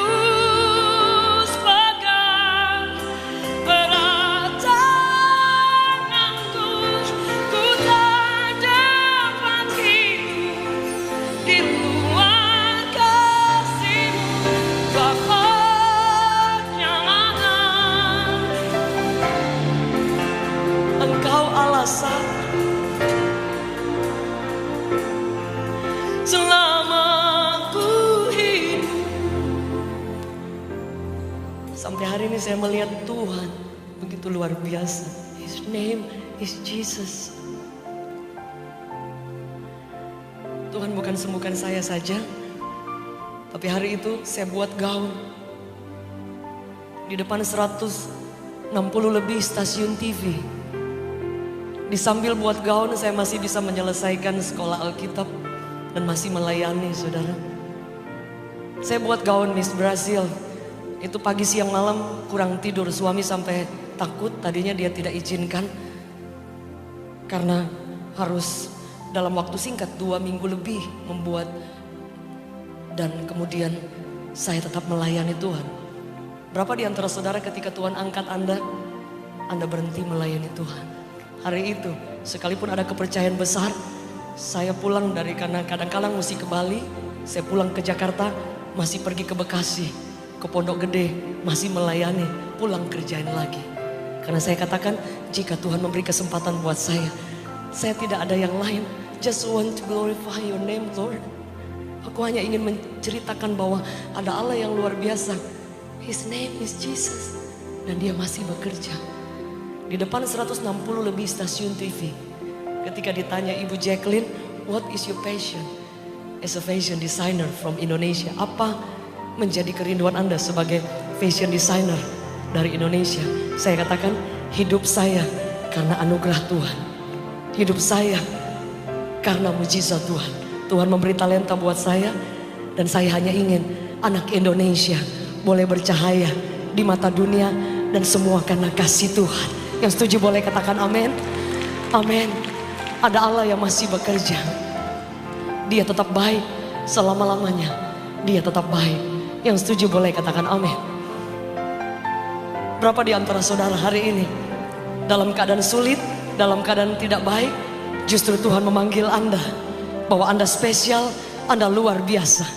pegang erat tanganku, ku tak dapat hidup di luar kasih-Mu, Bapa yang ada. Engkau alasan selama ku hidup. Sampai hari ini saya melihat Tuhan begitu luar biasa. His name is Jesus. Tuhan bukan sembuhkan saya saja, tapi hari itu saya buat gaun. Di depan 160 lebih stasiun TV. Di sambil buat gaun saya masih bisa menyelesaikan sekolah Alkitab dan masih melayani saudara. Saya buat gaun Miss Brazil. Itu pagi siang malam kurang tidur, suami sampai takut, tadinya dia tidak izinkan. Karena harus dalam waktu singkat 2 minggu lebih membuat. Dan kemudian saya tetap melayani Tuhan. Berapa di antara saudara ketika Tuhan angkat Anda berhenti melayani Tuhan? Hari itu sekalipun ada kepercayaan besar, saya pulang dari karena kadang-kadang mesti ke Bali, saya pulang ke Jakarta, masih pergi ke Bekasi, ke Pondok Gede, masih melayani, pulang kerjain lagi. Karena saya katakan jika Tuhan memberi kesempatan buat saya tidak ada yang lain. Just want to glorify your name, Lord. Aku hanya ingin menceritakan bahwa ada Allah yang luar biasa. His name is Jesus. Dan dia masih bekerja. Di depan 160 lebih stasiun TV. Ketika ditanya Ibu Jacqueline, what is your passion? As a fashion designer from Indonesia. Apa menjadi kerinduan Anda sebagai fashion designer dari Indonesia? Saya katakan hidup saya karena anugerah Tuhan. Hidup saya karena mujizat Tuhan. Tuhan memberi talenta buat saya. Dan saya hanya ingin anak Indonesia boleh bercahaya di mata dunia. Dan semua karena kasih Tuhan. Yang setuju boleh katakan amin. Amin. Ada Allah yang masih bekerja. Dia tetap baik selama-lamanya. Dia tetap baik. Yang setuju boleh katakan amin. Berapa di antara saudara hari ini dalam keadaan sulit, dalam keadaan tidak baik, justru Tuhan memanggil Anda bahwa Anda spesial, Anda luar biasa.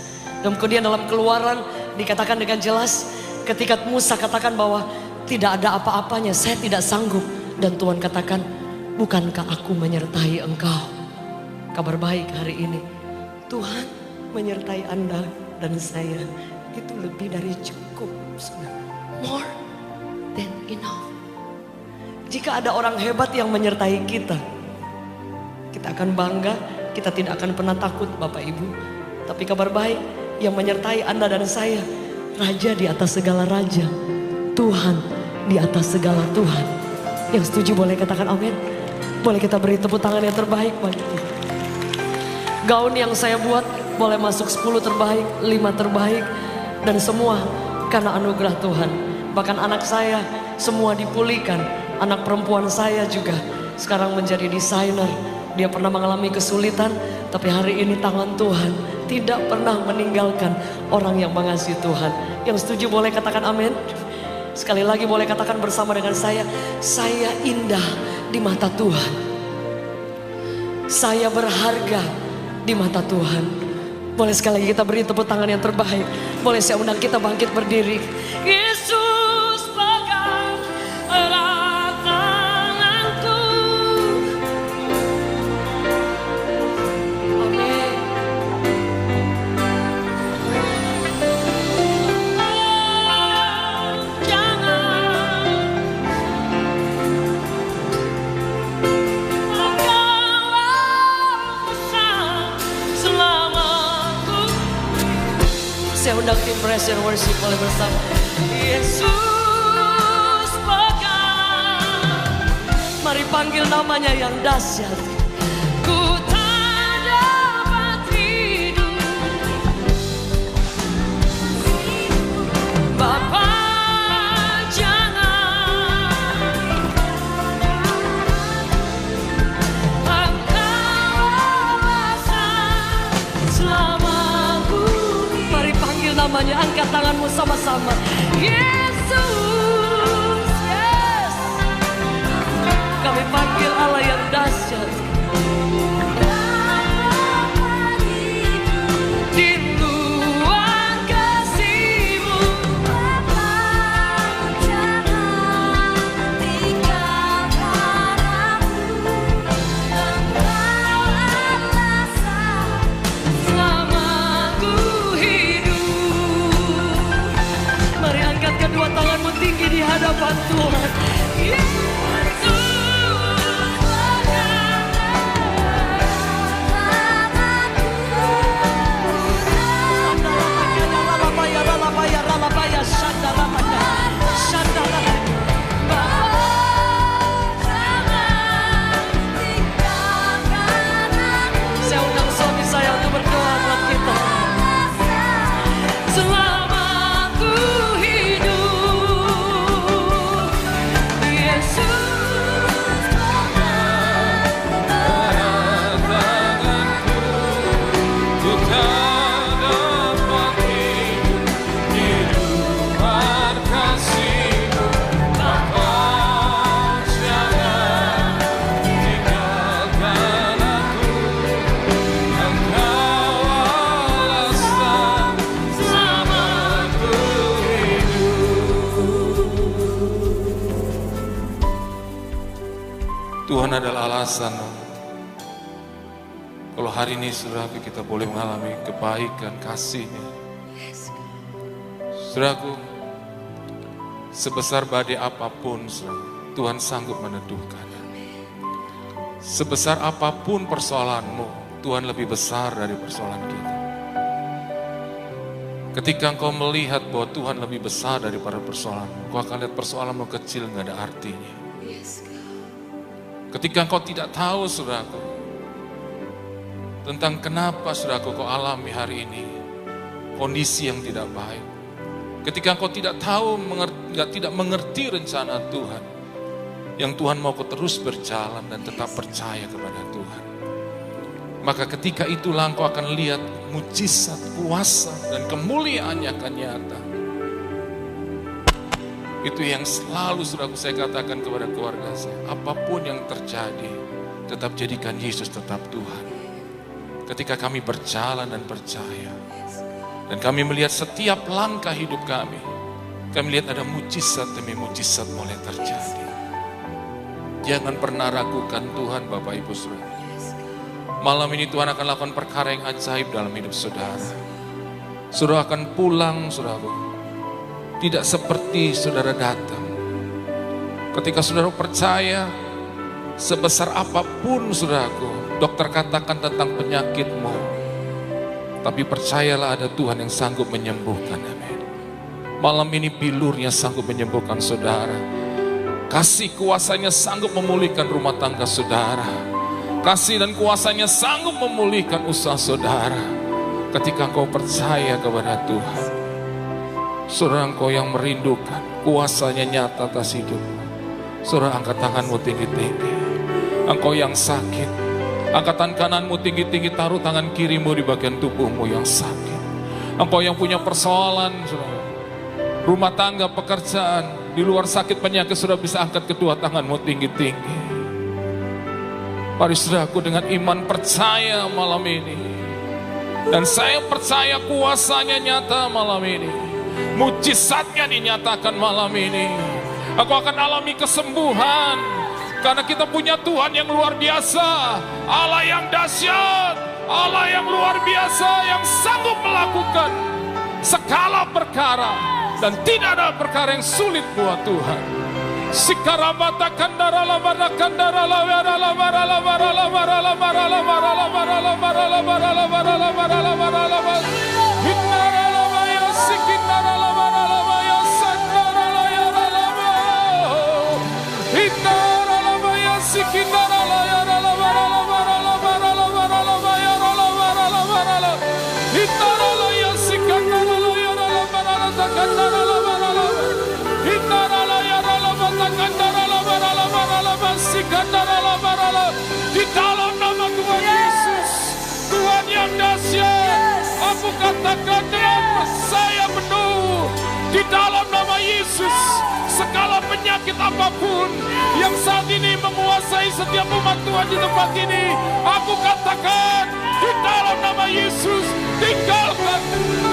Dan kemudian dalam Keluaran dikatakan dengan jelas ketika Musa katakan bahwa tidak ada apa-apanya, saya tidak sanggup. Dan Tuhan katakan, bukankah aku menyertai engkau? Kabar baik hari ini, Tuhan menyertai Anda dan saya. Itu lebih dari cukup. More than enough. Jika ada orang hebat yang menyertai kita, kita akan bangga, kita tidak akan pernah takut Bapak Ibu. Tapi kabar baik yang menyertai Anda dan saya, Raja di atas segala raja, Tuhan di atas segala Tuhan. Yang setuju boleh katakan amin. Boleh kita beri tepuk tangan yang terbaik bagi Tuhan. Gaun yang saya buat boleh masuk 10 terbaik, 5 terbaik. Dan semua karena anugerah Tuhan. Bahkan anak saya semua dipulihkan. Anak perempuan saya juga sekarang menjadi desainer. Dia pernah mengalami kesulitan, tapi hari ini tangan Tuhan tidak pernah meninggalkan orang yang mengasihi Tuhan. Yang setuju boleh katakan amin. Sekali lagi boleh katakan bersama dengan saya indah di mata Tuhan. Saya berharga di mata Tuhan. Boleh sekali lagi kita beri tepuk tangan yang terbaik. Boleh saya undang kita bangkit berdiri. Yesus pegang erat tanganku. Amin. Saya undang tim praise and worship boleh bersama. Yesus pegang. Mari panggil namanya yang dahsyat. Ku tak dapat hidup. Bapa jangan. Engkau kuasa selamaku. Mari panggil namanya, angkat tanganmu sama-sama. Yesus, yes. Kami panggil Allah yang dahsyat. Di luar kasih-Mu, Bapa jangan tinggalkan aku. Engkau alasan selamaku hidup. Mari angkat kedua tanganmu tinggi di hadapan Tuhan. Yesus. Tuhan adalah alasan kalau hari ini saudaraku kita boleh mengalami kebaikan kasih-Nya. Saudaraku, sebesar badai apapun saudara, Tuhan sanggup meneduhkan. Sebesar apapun persoalanmu, Tuhan lebih besar dari persoalan kita. Ketika engkau melihat bahwa Tuhan lebih besar daripada persoalanmu, engkau akan lihat persoalanmu kecil gak ada artinya. Ketika engkau tidak tahu saudaraku, tentang kenapa saudaraku kau alami hari ini kondisi yang tidak baik. Ketika engkau tidak tahu, tidak mengerti rencana Tuhan, yang Tuhan mau kau terus berjalan dan tetap percaya kepada Tuhan. Maka ketika itulah engkau akan lihat mujizat, kuasa, dan kemuliaannya akan nyata. Itu yang selalu saudaraku saya katakan kepada keluarga saya. Apapun yang terjadi, tetap jadikan Yesus tetap Tuhan. Ketika kami berjalan dan percaya, dan kami melihat setiap langkah hidup kami lihat ada mujizat demi mujizat mulai terjadi. Jangan pernah ragukan Tuhan Bapak Ibu Saudara. Malam ini Tuhan akan lakukan perkara yang ajaib dalam hidup saudara. Saudara akan pulang saudaraku, tidak seperti saudara datang. Ketika saudara percaya, sebesar apapun saudaraku, dokter katakan tentang penyakitmu, tapi percayalah ada Tuhan yang sanggup menyembuhkan. Amin. Malam ini bilurnya sanggup menyembuhkan saudara. Kasih kuasanya sanggup memulihkan rumah tangga saudara. Kasih dan kuasanya sanggup memulihkan usaha saudara. Ketika engkau percaya kepada Tuhan, saudara, engkau yang merindukan kuasanya nyata atas hidupmu, saudara, angkat tanganmu tinggi-tinggi. Engkau yang sakit, angkatan kananmu tinggi-tinggi, taruh tangan kirimu di bagian tubuhmu yang sakit. Engkau yang punya persoalan, saudara, rumah tangga, pekerjaan, di luar sakit penyakit, sudah bisa angkat kedua tanganmu tinggi-tinggi. Mari saudaraku dengan iman percaya malam ini. Dan saya percaya kuasanya nyata malam ini. Mujizatnya dinyatakan malam ini. Aku akan alami kesembuhan. Karena kita punya Tuhan yang luar biasa. Allah yang dahsyat. Allah yang luar biasa, yang sanggup melakukan segala perkara. Dan tidak ada perkara yang sulit buat Tuhan. Sikaramata kandara lamara kandara lavara lavara lavara lavara lavara lavara lavara lavara lavara lavara lavara lavara lavara hinnara lavaya sikinara lavara lavaya sandara layara lavaya hinnara lavaya sikinara layara lavara lavara lavara lavara lavaya lavara lavara hinnara lavaya sikinara layara lavara lavara lavara hinnara di dalam nama Tuhan Yesus, Tuhan yang dahsyat, aku katakan dengan percaya penuh, di dalam nama Yesus, segala penyakit apapun yang saat ini menguasai setiap umat Tuhan di tempat ini, aku katakan di dalam nama Yesus, tinggalkan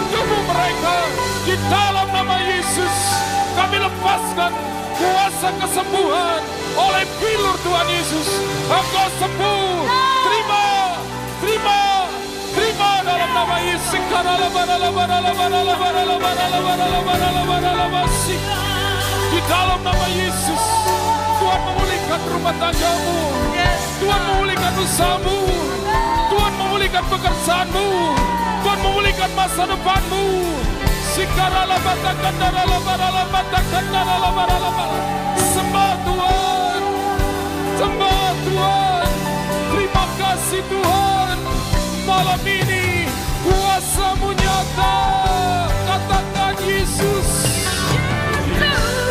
tubuh mereka. Di dalam nama Yesus, kami lepaskan kuasa kesembuhan oleh bilur Tuhan Yesus. Engkau sembuh. Terima, terima, terima dalam nama Yesus. Di dalam nama Yesus, Tuhan memulihkan rumah tanggamu. Tuhan memulihkan usahamu. Tuhan memulihkan pekerjaanmu. Tuhan memulihkan masa depanmu. Sembah Tuhan, sembah Tuhan. Terima kasih Tuhan. Malam ini kuasa-Mu nyata. Katakan Yesus. Hallelujah.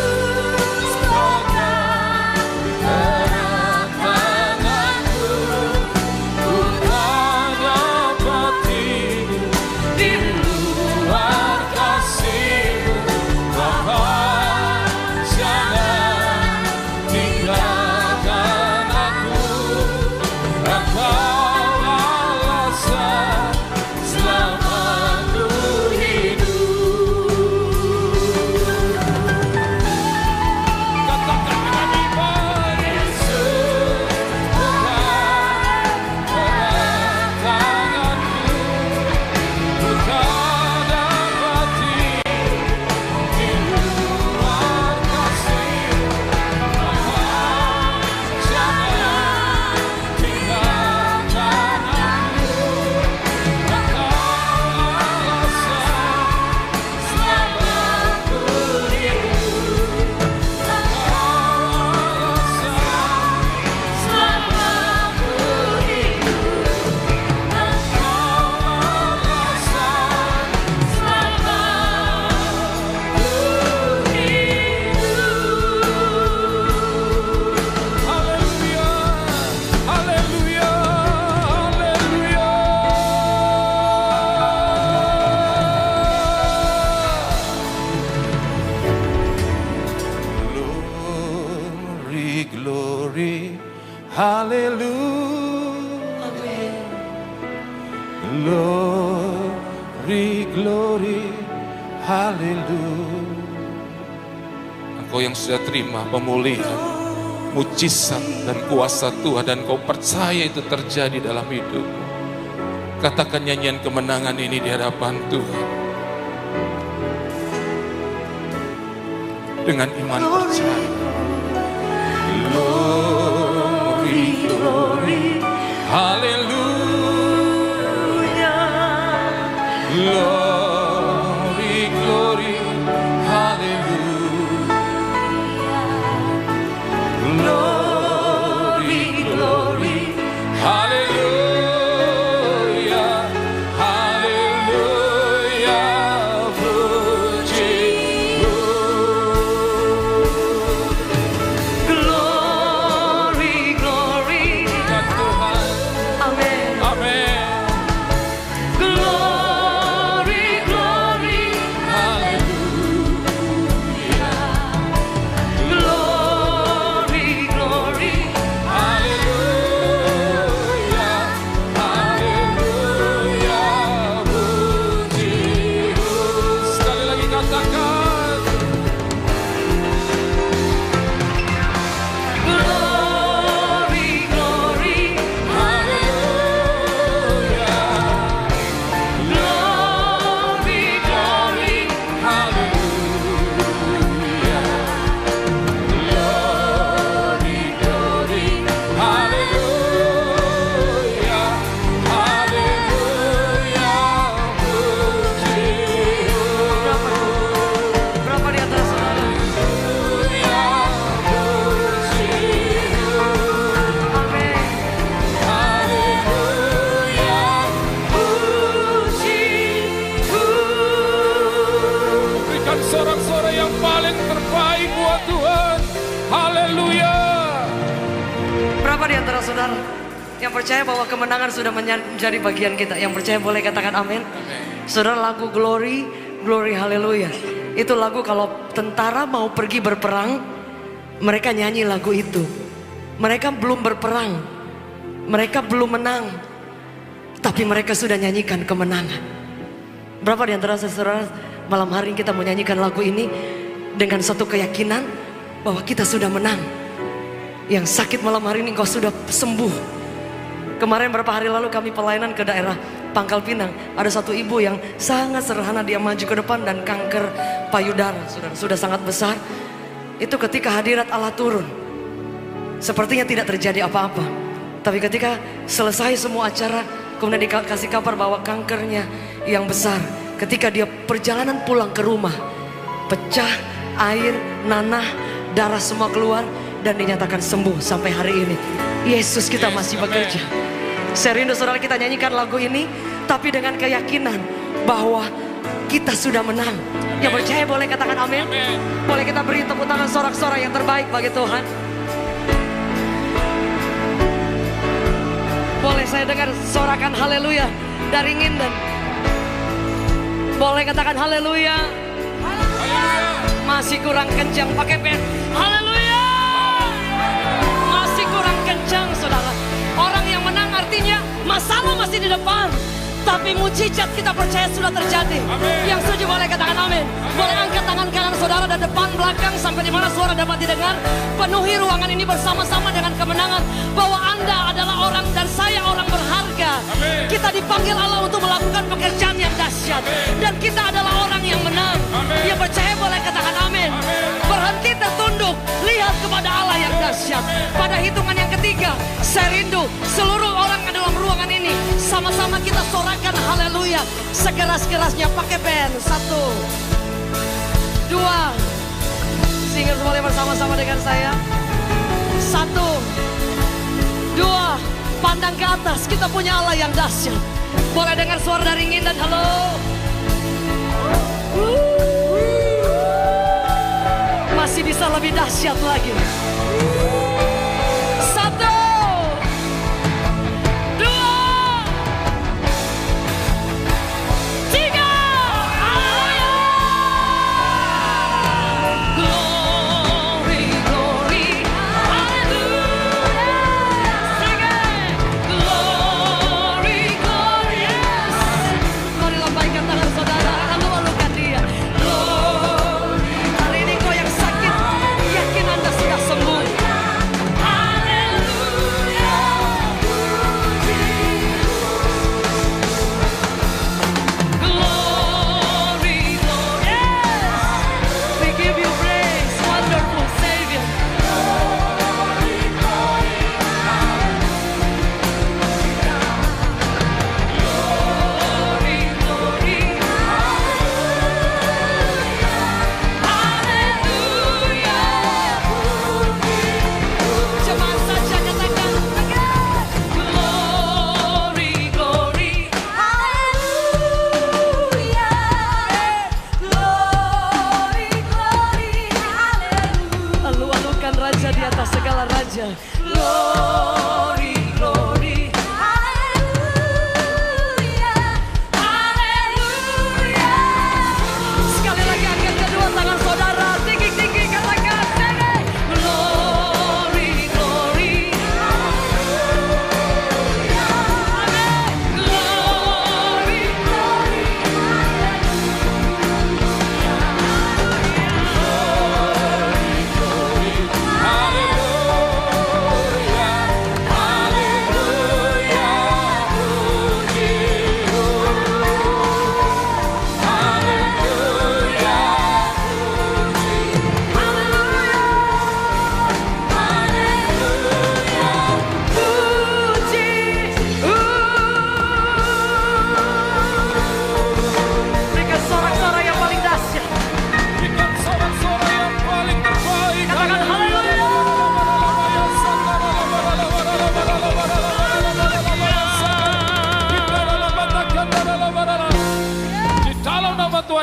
glory, haleluya. Engkau yang sudah terima pemulihan, mujizat dan kuasa Tuhan, dan kau percaya itu terjadi dalam hidupmu. Katakan nyanyian kemenangan ini di hadapan Tuhan. Dengan iman percaya. Glory, glory, haleluya. Glory, glory, haleluya. Glory, glory, haleluya. Haleluya, puji. Glory, glory. Tuhan. Amin. Amin. Glory, glory. Haleluya. Glory, glory. Haleluya. Haleluya, puji. Sekali lagi katakan. Glory, glory. Haleluya. Glory, glory. Haleluya. Glory, glory. Haleluya. Haleluya, puji. Berapa di antara saudara? Haleluya, puji. Amin. Haleluya, berikan sorak-sorai yang paling terbaik buat Tuhan. Haleluya. Berapa di antara saudara yang percaya bahwa kemenangan sudah menjadi bagian kita? Yang percaya boleh katakan amin. Saudara, lagu Glory, Glory, Haleluya. Itu lagu kalau tentara mau pergi berperang, mereka nyanyi lagu itu. Mereka belum berperang, mereka belum menang, tapi mereka sudah nyanyikan kemenangan. Berapa di antara saudara malam hari ini kita mau nyanyikan lagu ini dengan satu keyakinan bahwa kita sudah menang. Yang sakit malam hari ini engkau sudah sembuh. Kemarin beberapa hari lalu kami pelayanan ke daerah Pangkal Pinang. Ada satu ibu yang sangat sederhana, dia maju ke depan dan kanker payudara sudah sangat besar. Itu ketika hadirat Allah turun, sepertinya tidak terjadi apa-apa. Tapi ketika selesai semua acara, kemudian dikasih kabar bahwa kankernya yang besar. Ketika dia perjalanan pulang ke rumah, pecah, air, nanah, darah semua keluar, dan dinyatakan sembuh sampai hari ini. Yesus kita masih bekerja. Saya rindu saudara kita nyanyikan lagu ini, tapi dengan keyakinan bahwa kita sudah menang. Yang percaya boleh katakan amin. Boleh kita beri tepuk tangan sorak-sorai yang terbaik bagi Tuhan. Boleh saya dengar sorakan haleluya dari Nginden. Boleh katakan haleluya. Masih kurang kencang pakai pen. Haleluya. Masih kurang kencang saudara. Orang yang menang artinya masalah masih di depan, tapi mujizat kita percaya sudah terjadi. Amin. Yang setuju boleh katakan amin. Boleh angkat tangan kanan saudara dan depan belakang sampai di mana suara dapat didengar. Penuhi ruangan ini bersama-sama dengan kemenangan bahwa Anda adalah orang dan saya orang berharga. Amin. Kita dipanggil Allah untuk melakukan pekerjaan yang dahsyat. Amin. Dan kita adalah orang yang menang. Amin. Yang percaya boleh katakan amin. Amin. Berhenti tertunduk, lihat kepada Allah yang dahsyat. Pada hitungan yang ketiga, saya rindu seluruh orang dalam ruangan ini sama-sama kita sorakan haleluya sekeras-kerasnya pakai band. 1, 2, singers boleh bersama-sama dengan saya. 1, 2, pandang ke atas, kita punya Allah yang dahsyat. Boleh dengar suara dari Nginden, halo. Masih bisa lebih dahsyat lagi. 1, 2, 3, haleluya. Glory, glory, haleluya. Sing it. Glory, glory, yes. Mari lambaikan tangan saudara.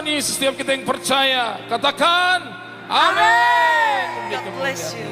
Tuhan Yesus, setiap kita yang percaya, katakan amin. God bless you.